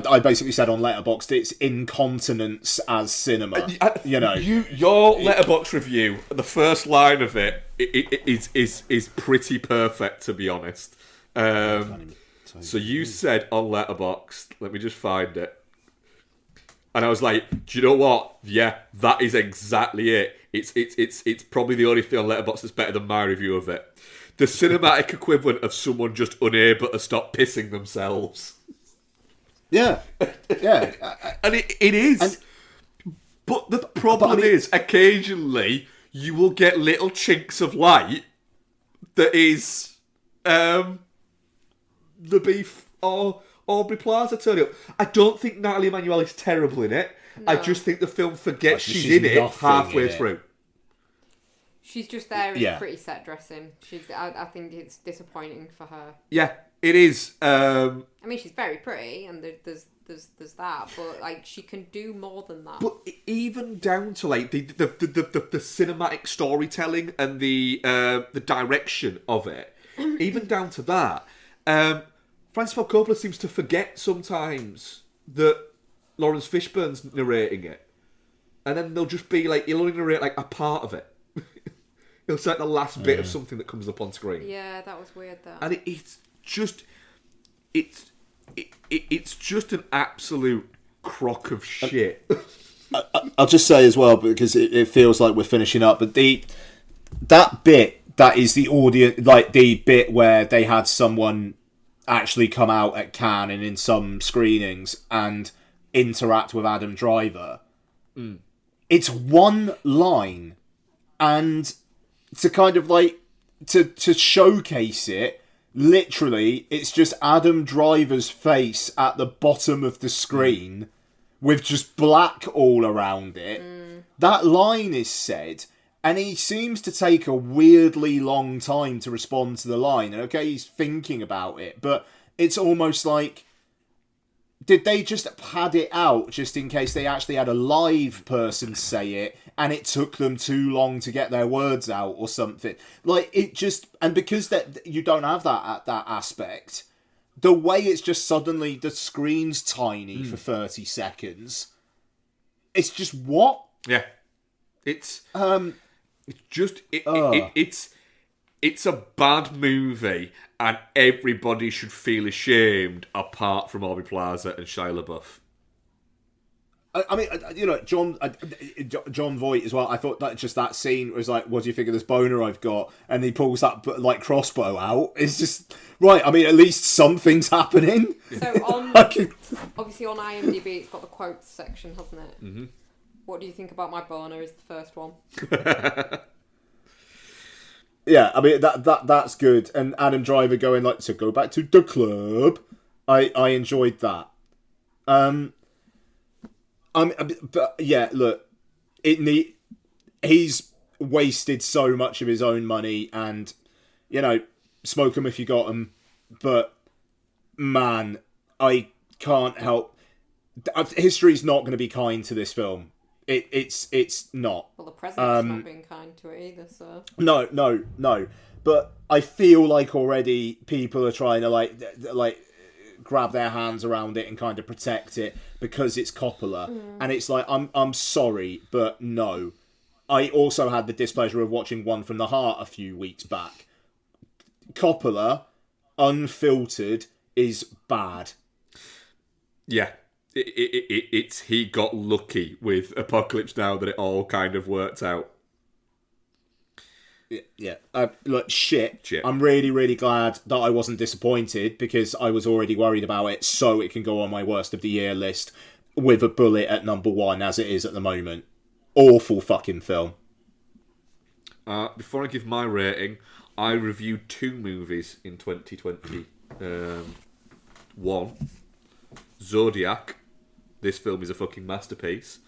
I basically said on Letterboxd it's incontinence as cinema. Your Letterboxd review, the first line of it is pretty perfect, to be honest. So you said on Letterboxd, let me just find it, and I was like, do you know what? Yeah, that is exactly it. It's probably the only thing on Letterboxd that's better than my review of it. The cinematic equivalent of someone just unable to stop pissing themselves. Yeah. And it is. But the problem is, occasionally, you will get little chinks of light that is the beef or Aubrey Plaza turning up. I don't think Natalie Emmanuel is terrible in it. No. I just think the film forgets she's in it halfway through. She's just there in pretty set dressing. I think it's disappointing for her. Yeah, it is. I mean, she's very pretty, and there's that, but like she can do more than that. But even down to like the cinematic storytelling and the direction of it, even down to that, Francis Ford Coppola seems to forget sometimes that Lawrence Fishburne's narrating it, and then they'll just be like, he'll only narrate like a part of it. He'll say the last bit of something that comes up on screen. Yeah, that was weird. That and it's just an absolute crock of shit. I'll just say as well, because it feels like we're finishing up, but that bit that is the audience, like the bit where they had someone actually come out at Cannes and in some screenings and interact with Adam Driver. It's one line, and to kind of like to showcase it, literally it's just Adam Driver's face at the bottom of the screen with just black all around it. That line is said, and he seems to take a weirdly long time to respond to the line. And okay, he's thinking about it, but it's almost like, did they just pad it out just in case they actually had a live person say it and it took them too long to get their words out or something? Like, it just... And because that you don't have that aspect, the way it's just suddenly the screen's tiny for 30 seconds, it's just what? Yeah. It's just... It's a bad movie, and everybody should feel ashamed apart from Aubrey Plaza and Shia LaBeouf. I mean, John Voight as well. I thought that just that scene was like, "What do you think of this boner I've got?" And he pulls that like crossbow out. It's just right. I mean, at least something's happening. So obviously on IMDb, it's got the quotes section, hasn't it? Mm-hmm. What do you think about my boner? Is the first one. Yeah, I mean that's good. And Adam Driver going like, "So go back to the club." I enjoyed that. But yeah, look, he's wasted so much of his own money, and smoke 'em if you got 'em. But man, I can't help. History's not going to be kind to this film. It's not. Well, the president's not being kind to it either, so... No. But I feel like already people are trying to like grab their hands around it and kind of protect it because it's Coppola. And it's like, I'm sorry, but no. I also had the displeasure of watching One from the Heart a few weeks back. Coppola, unfiltered, is bad. Yeah. It's he got lucky with Apocalypse Now that it all kind of worked out. Yeah. Look, shit. Shit. I'm really, really glad that I wasn't disappointed because I was already worried about it, so it can go on my worst of the year list with a bullet at number 1 as it is at the moment. Awful fucking film. Before I give my rating, I reviewed 2 movies in 2020. One, Zodiac. This film is a fucking masterpiece.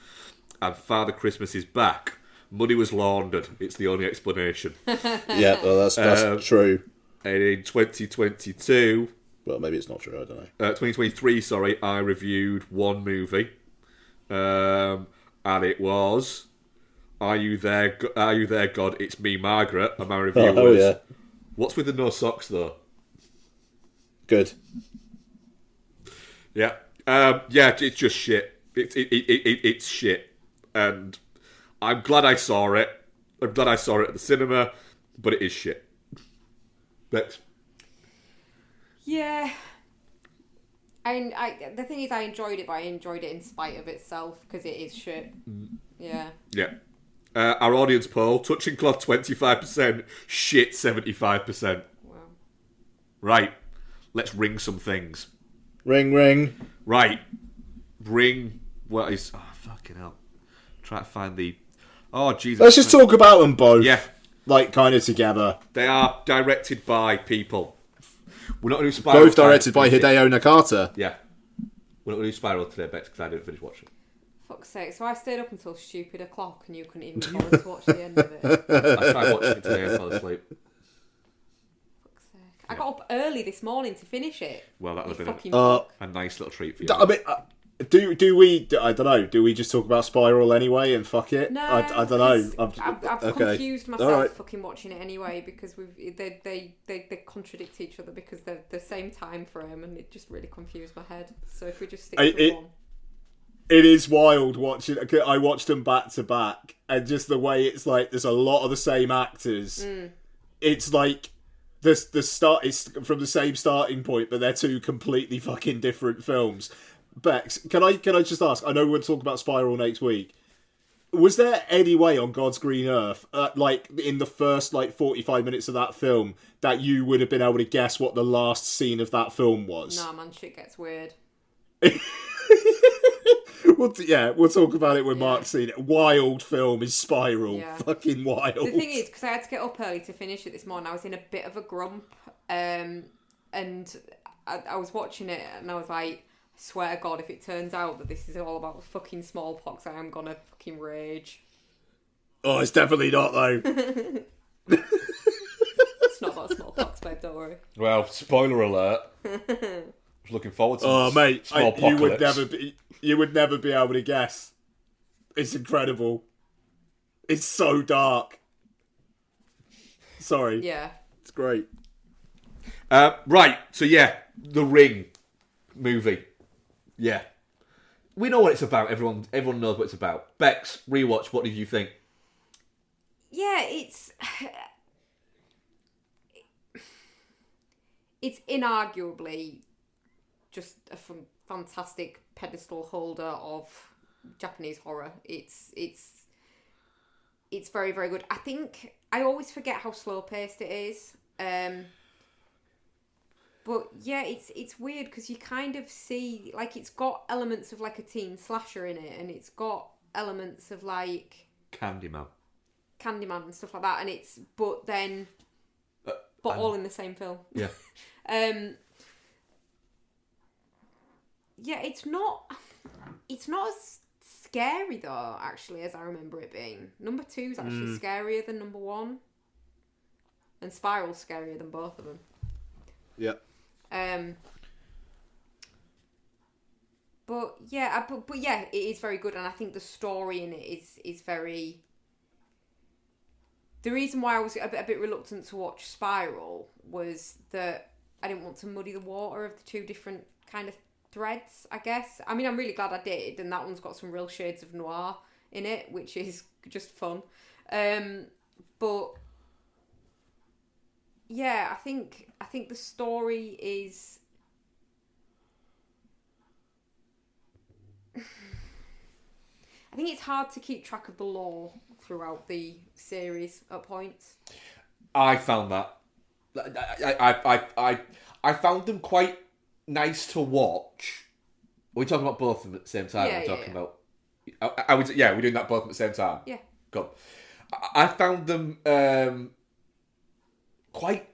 And Father Christmas is back. Money was laundered. It's the only explanation. Yeah, well, that's true. And in 2022... Well, maybe it's not true, I don't know. 2023, sorry, I reviewed 1 movie. And it was... Are You There, God? It's Me, Margaret. And my review was... Yeah. What's with the no socks, though? Good. Yeah. Yeah, it's just shit. It's shit. And I'm glad I saw it. I'm glad I saw it at the cinema, but it is shit. But yeah. The thing is, I enjoyed it, but I enjoyed it in spite of itself, because it is shit. Yeah. Yeah. Our audience poll, touching cloth 25%, shit 75%. Wow. Right. Let's ring some things. Ring, ring. Right. Ring what is... Oh, fucking hell. Try to find the... Oh, Jesus. Let's just talk about them both. Yeah. Like, kind of together. They are directed by people. We're not going to do Spiral. Both directed by Hideo Nakata. Yeah. We're not going to do Spiral today, Bex, because I didn't finish watching. Fuck's sake. So I stayed up until stupid o'clock and you couldn't even bother to watch the end of it. I tried watching it today and fell asleep. Fuck's sake. I got up early this morning to finish it. Well, that would have Fucking been fuck. a nice little treat for you. I mean, do we? I don't know. Do we just talk about Spiral anyway and fuck it? No, I don't know. I've okay. confused myself All right. fucking watching it anyway, because they contradict each other because they're the same time frame, and it just really confused my head. So if we just stick to one. It is wild watching. I watched them back to back, and just the way it's like there's a lot of the same actors. It's like the start is from the same starting point, but they're 2 completely fucking different films. Bex, can I just ask? I know we're going to talk about Spiral next week. Was there any way on God's green earth, like in the first 45 minutes of that film, that you would have been able to guess what the last scene of that film was? Nah, man, shit gets weird. We'll talk about it when Mark's seen it. Wild film is Spiral. Yeah. Fucking wild. The thing is, because I had to get up early to finish it this morning, I was in a bit of a grump, and I was watching it, and I was like, I swear to God, if it turns out that this is all about fucking smallpox, I am gonna fucking rage. Oh, it's definitely not, though. It's not about smallpox, babe, don't worry. Well, spoiler alert. I was looking forward to Oh, mate, Smallpocalypse. you would never be able to guess. It's incredible. It's so dark. Sorry. Yeah. It's great. Right, so yeah, The Ring movie. Yeah. We know what it's about. Everyone knows what it's about. Bex, rewatch, what did you think? Yeah, it's inarguably just a fantastic pedestal holder of Japanese horror. It's very, very good. I think I always forget how slow paced it is. But yeah, it's weird because you kind of see, like, it's got elements of like a teen slasher in it, and it's got elements of like Candyman and stuff like that, and but all in the same film. Yeah. Yeah, it's not as scary though, actually, as I remember it being. Number 2 is actually scarier than number 1, and Spiral's scarier than both of them. Yeah. But yeah, but yeah, it is very good, and I think the story in it is very. The reason why I was a bit reluctant to watch Spiral was that I didn't want to muddy the water of the 2 different kind of threads, I guess. I mean, I'm really glad I did, and that one's got some real shades of noir in it, which is just fun. But yeah, I think the story is. I think it's hard to keep track of the lore throughout the series at points. I found that. I found them quite nice to watch. Are we talking about both of them at the same time? Yeah, We're yeah, talking about. We're doing that both at the same time. Yeah. Go. I found them quite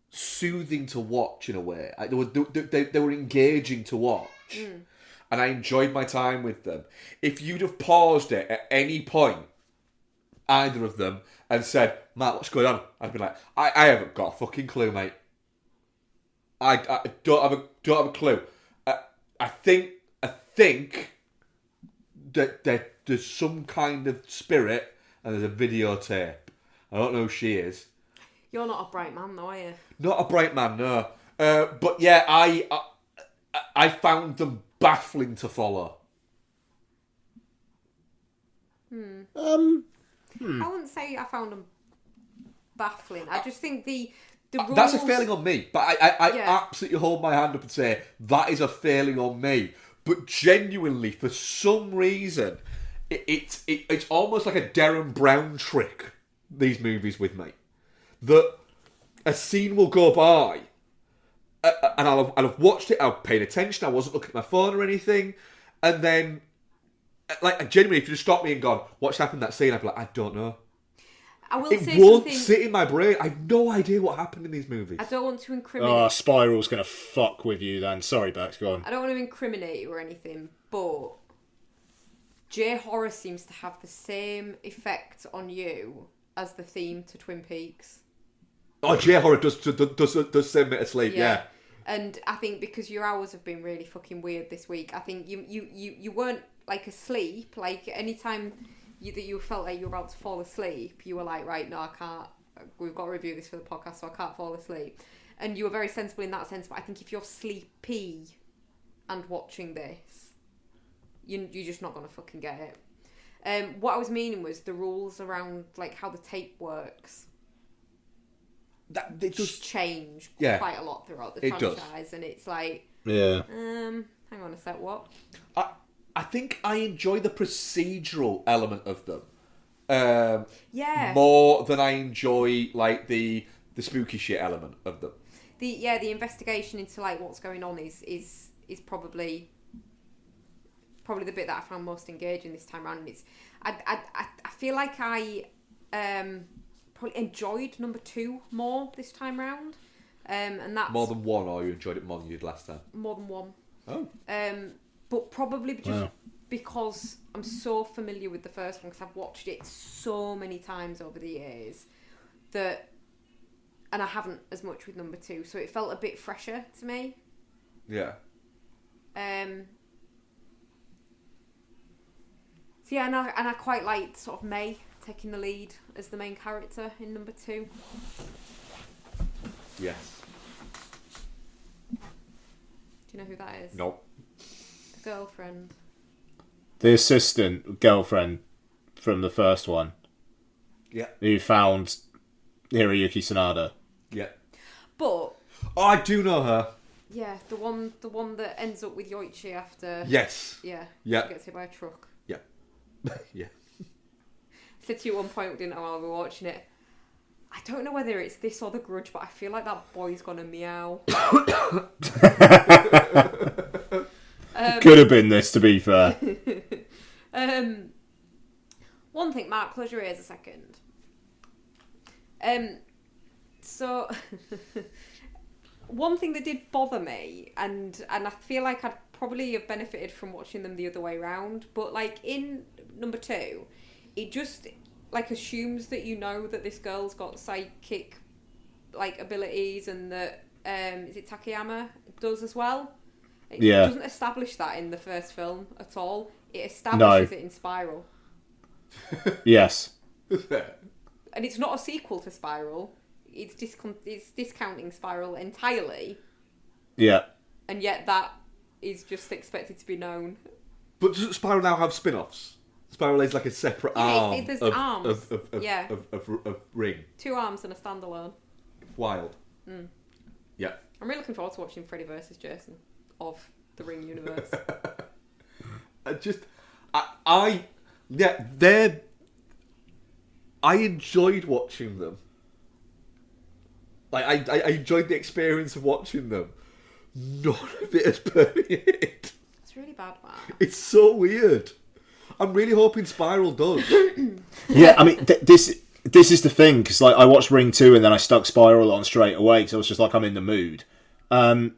soothing to watch in a way. They were engaging to watch, and I enjoyed my time with them. If you'd have paused it at any point, either of them, and said, "Matt, what's going on?" I'd be like, "I haven't got a fucking clue, mate. I don't have a clue." I think that there's some kind of spirit, and there's a videotape. I don't know who she is. You're not a bright man, though, are you? Not a bright man, no. But yeah, I found them baffling to follow. I wouldn't say I found them baffling. I just think the rules... That's a failing on me, but I absolutely hold my hand up and say that is a failing on me. But genuinely, for some reason, it's almost like a Derren Brown trick, these movies with me. That a scene will go by, and I'll have watched it, I've paid attention, I wasn't looking at my phone or anything, and then, like, genuinely, if you just stop me and gone, what's happened in that scene, I'd be like, I don't know. I will It say won't something... sit in my brain. I have no idea what happened in these movies. I don't want to incriminate... Oh, Spiral's going to fuck with you then. Sorry, Bex, go on. I don't want to incriminate you or anything, but J-horror seems to have the same effect on you as the theme to Twin Peaks. Oh, J-horror does send me to sleep, yeah. And I think because your hours have been really fucking weird this week, I think you weren't, like, asleep. Like, anytime that you felt like you were about to fall asleep, you were like, right, no, I can't. We've got to review this for the podcast, so I can't fall asleep. And you were very sensible in that sense, but I think if you're sleepy and watching this, you're just not going to fucking get it. What I was meaning was the rules around, like, how the tape works. They just change quite a lot throughout the franchise, does. And it's like, hang on a sec, what? I think I enjoy the procedural element of them, more than I enjoy like the spooky shit element of them. The investigation into like what's going on is probably the bit that I found most engaging this time around. And it's I feel like I probably enjoyed number 2 more this time round, and that's more than 1, or you enjoyed it more than you did last time. More than 1. Oh. But probably just because I'm so familiar with the first one, because I've watched it so many times over the years, and I haven't as much with number 2, so it felt a bit fresher to me. Yeah. So yeah, and I quite liked sort of May taking the lead as the main character in number 2. Yes. Do you know who that is? Nope. Girlfriend. The assistant girlfriend from the first one. Yeah. Who found Hiroyuki Sanada. Yeah. But I do know her. Yeah, the one that ends up with Yoichi after. Yes. Yeah. Yeah. She gets hit by a truck. Yeah. Yeah. I said to you at one point, we didn't know while we were watching it, I don't know whether it's this or The Grudge, but I feel like that boy's gonna meow. Could have been this, to be fair. One thing, Mark, close your ears a second. So, one thing that did bother me, and I feel like I'd probably have benefited from watching them the other way round, but like in number 2, it just like assumes that you know that this girl's got psychic like abilities, and that is it Takayama does as well. It doesn't establish that in the first film at all. It establishes it in Spiral. Yes. And it's not a sequel to Spiral. It's discounting Spiral entirely. Yeah. And yet that is just expected to be known. But doesn't Spiral now have spin-offs? Spiral is like a separate arm there's of, arms. of Ring. 2 arms and a standalone. Wild. Yeah. I'm really looking forward to watching Freddy versus Jason of the Ring universe. I enjoyed watching them. Like I enjoyed the experience of watching them. None of it has permeated. It's really bad, man. It's so weird. I'm really hoping Spiral does. Yeah, I mean, this is the thing, because like I watched Ring 2 and then I stuck Spiral on straight away because I was just like, I'm in the mood. And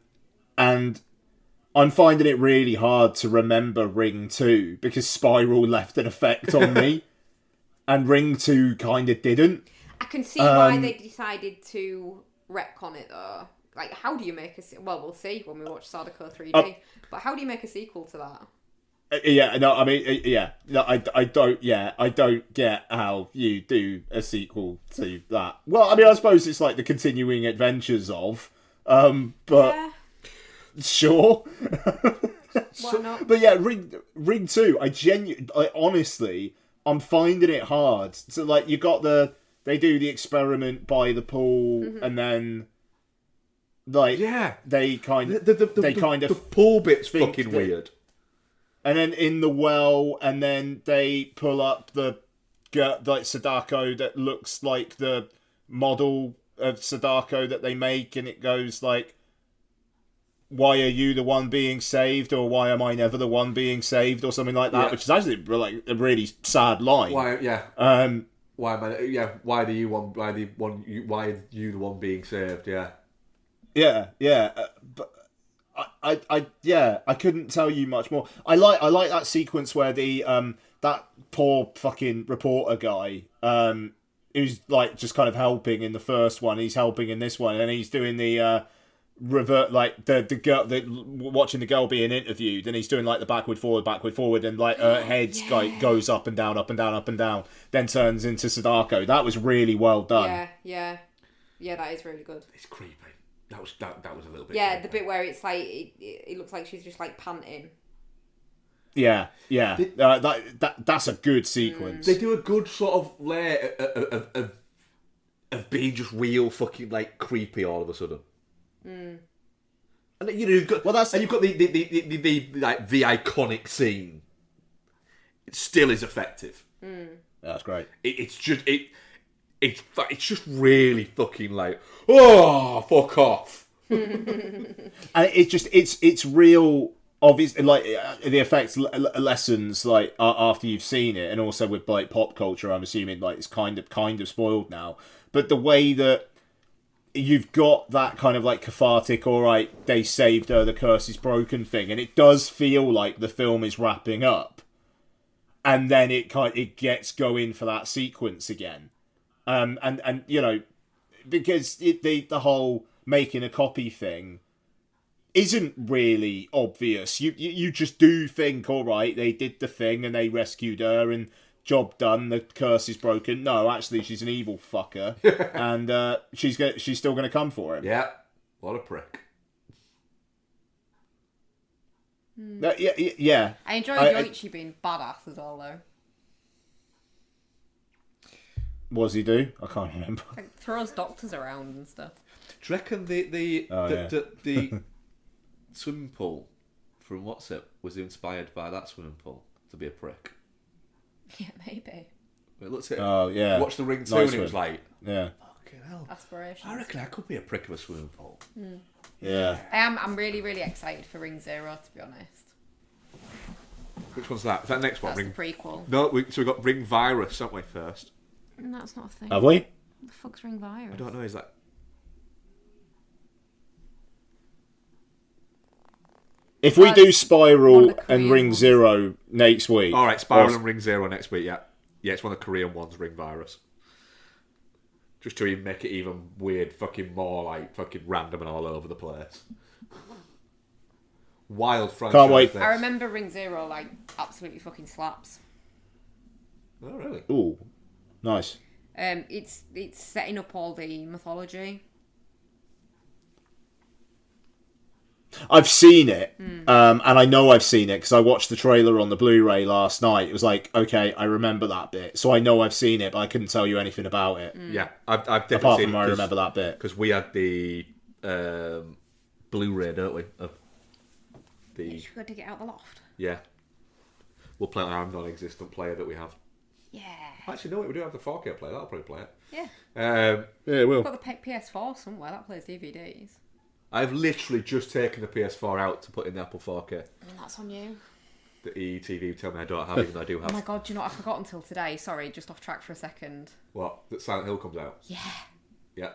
I'm finding it really hard to remember Ring 2 because Spiral left an effect on me and Ring 2 kind of didn't. I can see why they decided to retcon it, though. Like, how do you make a... Well, we'll see when we watch Sadako 3D. But how do you make a sequel to that? I don't get how you do a sequel to that. Well, I mean, I suppose it's like the continuing adventures of, but Yeah, sure. why not? But yeah, Ring 2, honestly, I'm finding it hard. So like, you got they do the experiment by the pool, and then like they kind of the pool bit's think fucking that- weird. and then in the well, and then they pull up the like Sadako that looks like the model of Sadako that they make, and it goes like, why are you the one being saved, or why am I never the one being saved, or something like that, which is actually like a really sad line. Why are you the one being saved? But I couldn't tell you much more. I like that sequence where the that poor fucking reporter guy who's like just kind of helping in the first one, he's helping in this one, and he's doing the revert, like the girl, watching the girl being interviewed, and he's doing like the backward forward, and like her head goes up and down, then turns into Sadako. That was really well done. Yeah, that is really good. It's creepy. That was a little bit. Yeah, creepy. the bit where it's like it looks like she's just like panting. Yeah. That's a good sequence. They do a good sort of layer of being just real fucking like creepy all of a sudden. And you know, you've got you've got the like the iconic scene. It still is effective. That's great. It's just really fucking like, oh, fuck off. And it's real. Obviously, like the effects lessons like after you've seen it, and also with like pop culture, I'm assuming like it's kind of spoiled now. But the way that you've got that kind of like cathartic, all right, they saved her, the curse is broken thing, and it does feel like the film is wrapping up, and then it gets going for that sequence again, and you know, because the whole making a copy thing isn't really obvious. You just do think, all right, they did the thing and they rescued her and job done, the curse is broken. No, actually, she's an evil fucker, and she's still going to come for him. Yeah, what a prick. Yeah. I enjoyed Yoichi being badass as well, though. What does he do? I can't remember. Like, throws doctors around and stuff. Do you reckon the swimming pool from What's It was inspired by that swimming pool to be a prick? Yeah, maybe. It looks at watch the Ring 2 and it was like, yeah, fucking hell. Aspirations. I reckon I could be a prick of a swimming pool. Yeah. I'm really, really excited for Ring 0, to be honest. Which one's that? Is that next one? That's the prequel. No, so we got Ring Virus, haven't we, first? That's not a thing. Have we? What the fuck's Ring Virus? I don't know, is that... If we do Spiral and Korean Ring ones. 0 next week... Alright, Spiral and Ring 0 next week, yeah. Yeah, it's one of the Korean ones, Ring Virus. Just to even make it even weird, fucking more like fucking random and all over the place. Wild franchise. Can't wait. This. I remember Ring 0 like absolutely fucking slaps. Oh, really? Ooh, nice. It's setting up all the mythology. I've seen it, and I know I've seen it because I watched the trailer on the Blu-ray last night. It was like, okay, I remember that bit, so I know I've seen it, but I couldn't tell you anything about it. Yeah, I've definitely Apart seen from it I remember that bit. because we had the Blu-ray, don't we? Of the Should we go dig it out the loft? yeah. We'll play it on our non-existent player that we have. Yeah. Actually, no, we do have the 4K player. That'll probably play it. Yeah. Yeah, it will. I've got the PS4 somewhere that plays DVDs. I've literally just taken the PS4 out to put in the Apple 4K. And that's on you. The ETV tell me I don't have, even though I do have. Oh my god, do you know what I forgot until today? Sorry, just off track for a second. What? That Silent Hill comes out? Yeah. Yeah.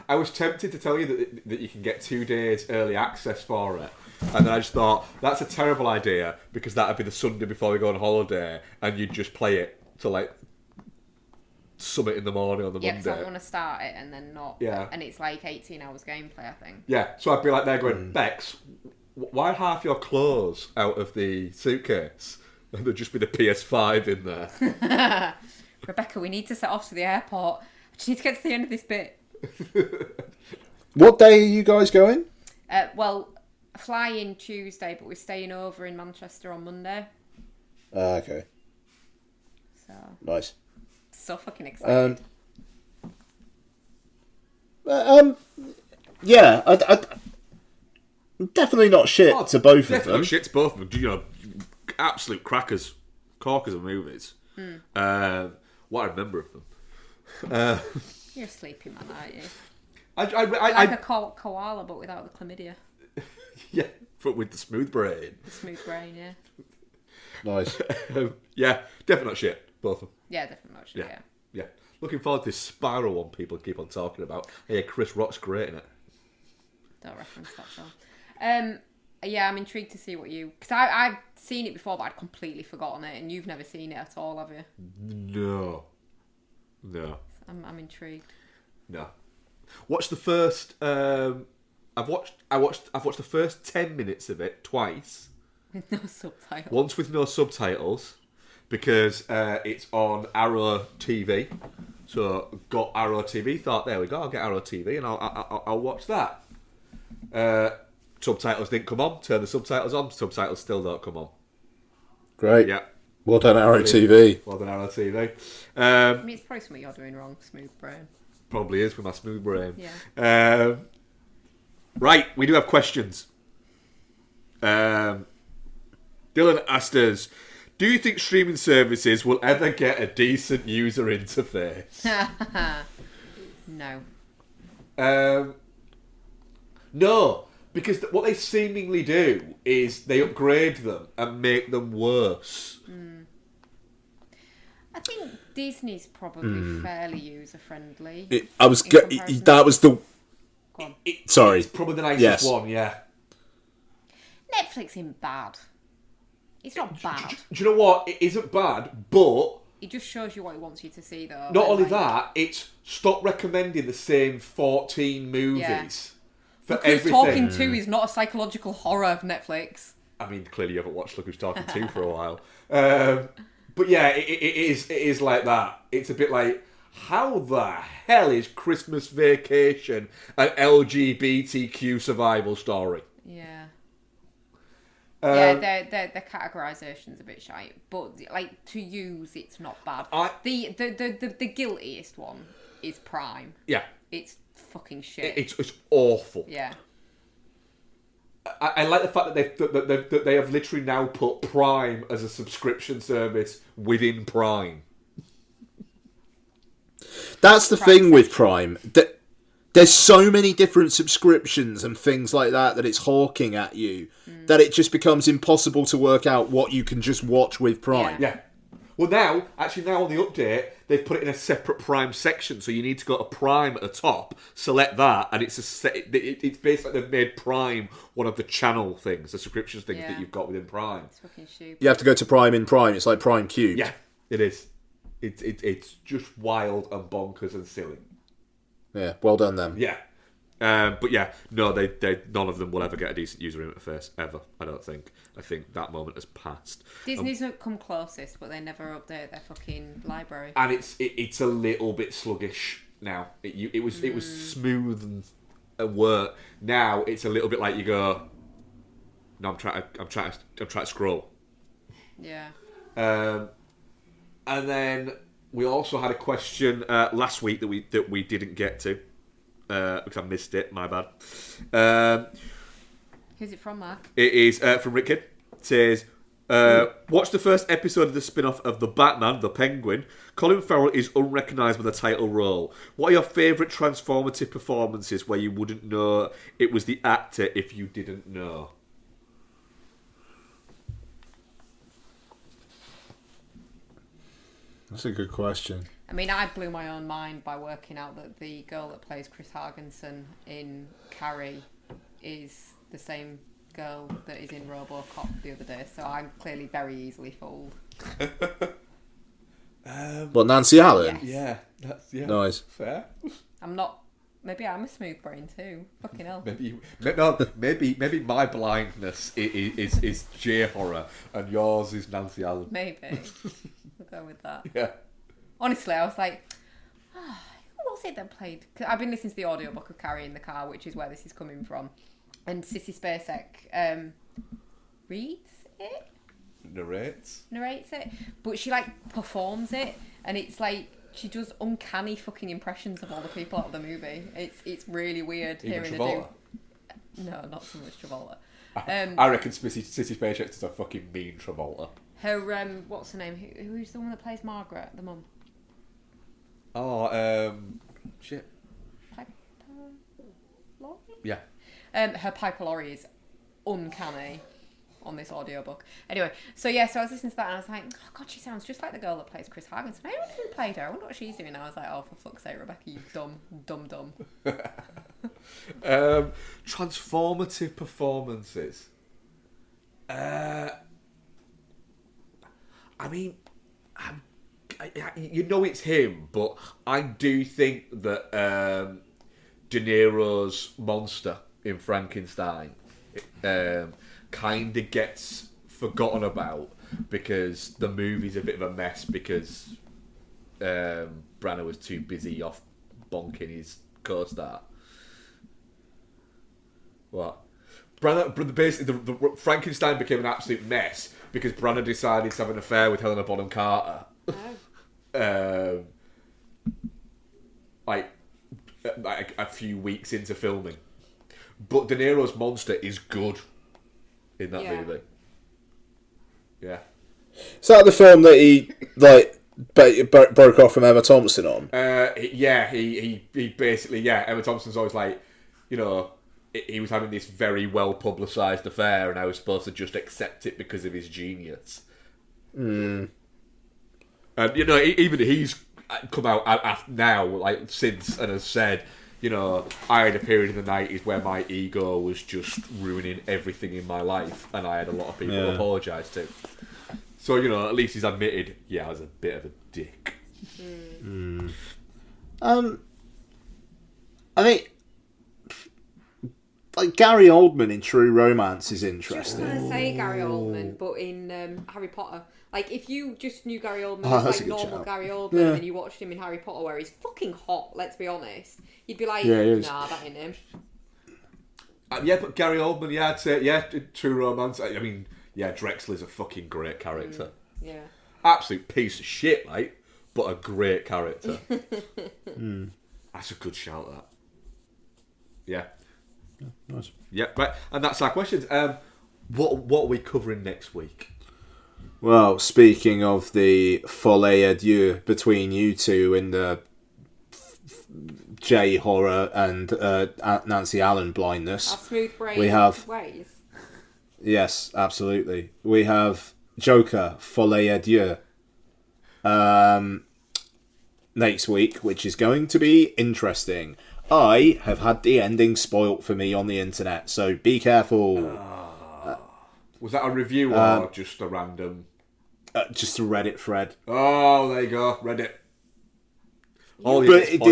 I was tempted to tell you that you can get 2 days early access for it. And then I just thought, that's a terrible idea, because that would be the Sunday before we go on holiday, and you'd just play it to, like, summit in the morning on the Yeah, because Monday. I want to start it and then not. Yeah. And it's like 18 hours gameplay, I think. Yeah, so I'd be like there going, Bex, why half your clothes out of the suitcase? And there'd just be the PS5 in there. Rebecca, we need to set off to the airport. I just need to get to the end of this bit. What day are you guys going? Well, fly in Tuesday, but we're staying over in Manchester on Monday. Okay, So, nice. so fucking excited. Yeah, I'm definitely not shit to both of them. Definitely shit to both of them. You know, absolute corkers of movies. What I remember of them. You're a sleepy man, aren't you? I Like a koala, but without the chlamydia. yeah, but with the smooth brain. The smooth brain, yeah. Nice. Yeah, definitely not shit. Both of them. Yeah, definitely not sure, yeah. Yeah. Looking forward to this Spiral one people keep on talking about. Yeah, Chris Rock's great in it. Don't reference that film. Yeah, I'm intrigued to see what you... Because I've seen it before, but I'd completely forgotten it, and you've never seen it at all, have you? No. I'm intrigued. No. Watch the first. I've watched the first 10 minutes of it twice. With no subtitles. Once with no subtitles, because it's on Arrow TV. So got Arrow TV. Thought, there we go. I'll get Arrow TV and I'll watch that. Subtitles didn't come on. Turn the subtitles on. Subtitles still don't come on. Great. Yeah. Well done, Arrow TV. Well done, Arrow TV. I mean, it's probably something you're doing wrong, smooth brain. Probably is with my smooth brain. Yeah. Right, we do have questions. Dylan asked us, do you think streaming services will ever get a decent user interface? No. No, because what they seemingly do is they upgrade them and make them worse. I think Disney's probably fairly user-friendly. That was the... Go on. Sorry. It's probably the nicest Yes. one, yeah. Netflix isn't bad. It's not bad. Do you know what? It isn't bad, but... It just shows you what it wants you to see, though. Not And, only like, that, it's stop recommending the same 14 movies Yeah. for Look Who's everything. Talking To is not a psychological horror of Netflix. I mean, clearly you haven't watched Look Who's Talking To for a while. But yeah, it is like that. It's a bit like, how the hell is Christmas Vacation an LGBTQ survival story? Yeah. Yeah, their categorisation's a bit shite, but like to use, it's not bad. The guiltiest one is Prime. Yeah, It's fucking shit. it's awful. Yeah. I like the fact that they have literally now put Prime as a subscription service within Prime. That's the thing with Prime. There's so many different subscriptions and things like that it's hawking at you that it just becomes impossible to work out what you can just watch with Prime. Yeah. Well, now on the update, they've put it in a separate Prime section, so you need to go to Prime at the top, select that, and it's it's basically they've made Prime one of the channel things, the subscription things that you've got within Prime. It's fucking stupid. You have to go to Prime in Prime. It's like Prime Cubed. Yeah, it is. It's just wild and bonkers and silly. Yeah, well done them. Yeah. But yeah, no, they none of them will ever get a decent user interface ever. I don't think. I think that moment has passed. Disney's come closest, but they never update their fucking library. And it's a little bit sluggish now. It was smooth and work. Now it's a little bit like you go, No, I'm trying to scroll. Yeah. And then we also had a question last week that we didn't get to because I missed it. My bad. Who's it from, Mark? It is from Rickard. It says, watch the first episode of the spin-off of The Batman, The Penguin. Colin Farrell is unrecognised with the title role. What are your favourite transformative performances where you wouldn't know it was the actor if you didn't know? That's a good question. I mean, I blew my own mind by working out that the girl that plays Chris Hargensen in Carrie is the same girl that is in RoboCop the other day, so I'm clearly very easily fooled. What, Nancy Allen? Yes. Yeah. Nice. Fair. I'm not... Maybe I'm a smooth brain too. Fucking hell. Maybe my blindness is J-horror and yours is Nancy Allen. Maybe. We'll go with that. Yeah. Honestly, I was like, who was it that played? Cause I've been listening to the audiobook of Carrie in the car, which is where this is coming from. And Sissy Spacek reads it? Narrates it. But she, like, performs it. And it's like, she does uncanny fucking impressions of all the people out of the movie. It's really weird Even hearing Travolta? her do... No, not so much Travolta. I reckon Sissy Spacek is a fucking mean Travolta. Her, what's her name? Who's the one that plays Margaret, the mum? Oh, shit. Piper Laurie? Yeah. Her Piper Laurie is uncanny on this audiobook. Anyway, so I was listening to that and I was like, oh god, she sounds just like the girl that plays Chris Hargensen. I wonder who played her. I wonder what she's doing now. I was like, oh, for fuck's sake, Rebecca, you dumb. Transformative performances. I mean, you know it's him, but I do think that De Niro's monster in Frankenstein kind of gets forgotten about because the movie's a bit of a mess because Branagh was too busy off bonking his co-star. What? Basically, the Frankenstein became an absolute mess because Branagh decided to have an affair with Helena Bonham Carter. Oh. Like a few weeks into filming. But De Niro's monster is good in that movie. Yeah. Is that the film that he broke off from Emma Thompson on? He basically Emma Thompson's always like, you know, he was having this very well publicised affair and I was supposed to just accept it because of his genius. And you know, even he's come out now, like since, and has said, you know, I had a period in the 90s where my ego was just ruining everything in my life, and I had a lot of people to apologise to. So, you know, at least he's admitted, I was a bit of a dick. I think, like, Gary Oldman in True Romance is interesting. I was going to say Gary Oldman, but in Harry Potter. Like, if you just knew Gary Oldman that's as, a like, good normal shout. Gary Oldman, and then you watched him in Harry Potter where he's fucking hot, let's be honest, you'd be like, Yeah, he is. nah, that ain't him. But Gary Oldman, I'd say, True Romance. I mean, Drexler's a fucking great character. Yeah. Absolute piece of shit, like, but a great character. That's a good shout, that. Yeah. Nice. Yeah, right. And that's our questions. What are we covering next week? Well, speaking of the folie à deux between you two in the J-horror and Nancy Allen blindness, Our smooth brain we have... ways. Yes, absolutely. We have Joker, folie à deux, next week, which is going to be interesting. I have had the ending spoilt for me on the internet, so be careful. Was that a review or just a random... Just a Reddit thread. Oh, there you go, Reddit. But it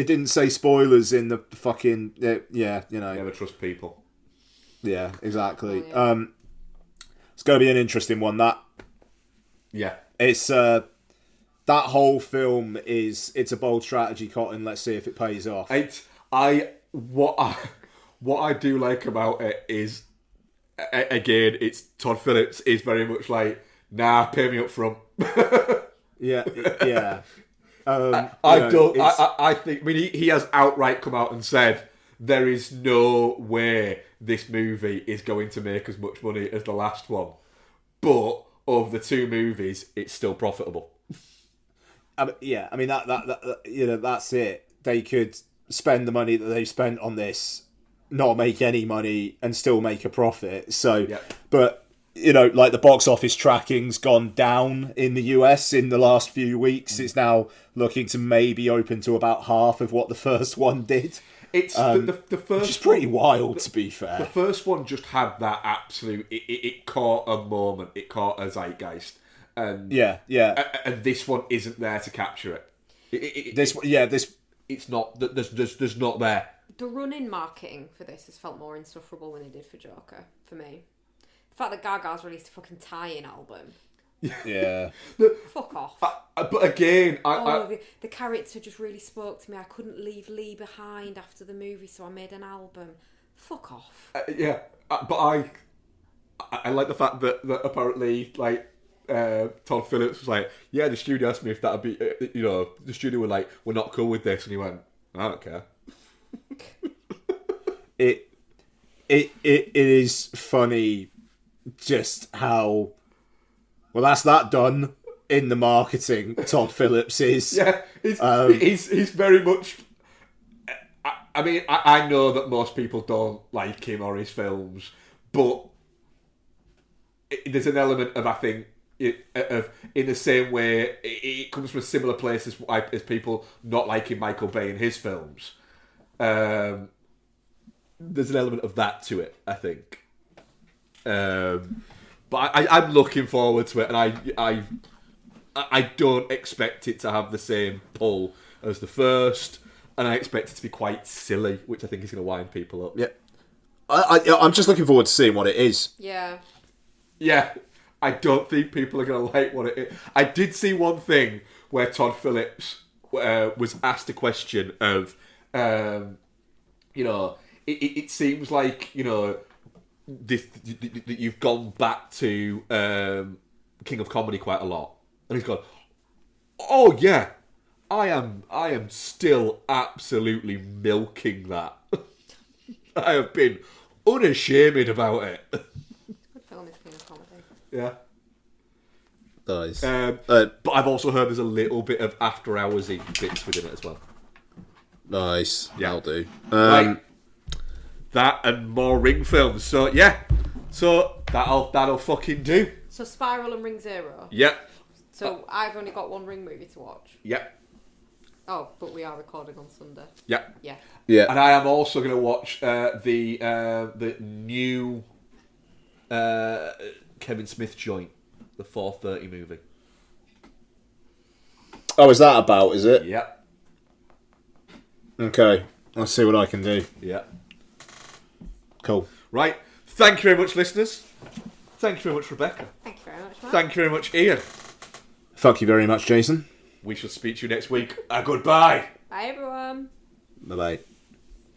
didn't say spoilers in the fucking... you know. Never trust people. Yeah, exactly. Oh, yeah. It's going to be an interesting one, that. Yeah. It's... that whole film it's a bold strategy, Cotton. Let's see if it pays off. What I do like about it is again, it's Todd Phillips is very much like, nah, pay me up front. Yeah. I think. I mean, he has outright come out and said there is no way this movie is going to make as much money as the last one, but of the two movies, it's still profitable. I mean that that's it. They could spend the money that they've spent on this, not make any money, and still make a profit. So, but like the box office tracking's gone down in the US in the last few weeks. It's now looking to maybe open to about half of what the first one did. It's the first, which is pretty wild, to be fair. The first one just had that absolute. It caught a moment. It caught a zeitgeist, and and this one isn't there to capture it. It's not. There's not there. The run-in marketing for this has felt more insufferable than it did for Joker for me. The fact that Gaga's released a fucking tie-in album. Yeah. Fuck off. But again, the character just really spoke to me. I couldn't leave Lee behind after the movie, so I made an album. Fuck off. But I like the fact that apparently, like, Todd Phillips was like, yeah, the studio asked me if that'd be, the studio were like, we're not cool with this, and he went, I don't care. It is funny just how. Well, that's that done in the marketing. Todd Phillips is. Yeah, he's very much. I mean, I know that most people don't like him or his films, but there's an element of, I think, of in the same way it comes from a similar place as people not liking Michael Bay in his films. There's an element of that to it, I think. But I'm looking forward to it, and I don't expect it to have the same pull as the first, and I expect it to be quite silly, which I think is going to wind people up. Yeah, I'm just looking forward to seeing what it is. Yeah. Yeah, I don't think people are going to like what it is. I did see one thing where Todd Phillips was asked a question of, it seems like, that you've gone back to King of Comedy quite a lot, and he's gone, oh yeah, I am still absolutely milking that. I have been unashamed about it. Good film is King of Comedy. Yeah. Nice. But I've also heard there's a little bit of after hoursy bits within it as well. Nice. Yeah. That'll do. Right. That and more Ring films. So yeah. So that'll fucking do. So Spiral and Ring Zero. Yep. So I've only got one Ring movie to watch. Yep. Oh, but we are recording on Sunday. Yep. Yeah. Yeah. And I am also going to watch the new Kevin Smith joint, the 4:30 movie. Oh, is that about? Is it? Yep. Okay. I'll see what I can do. Yep. Cool. Right. Thank you very much, listeners. Thank you very much, Rebecca. Thank you very much, Matt. Thank you very much, Ian. Thank you very much, Jason. We shall speak to you next week. Goodbye. Bye, everyone. Bye-bye.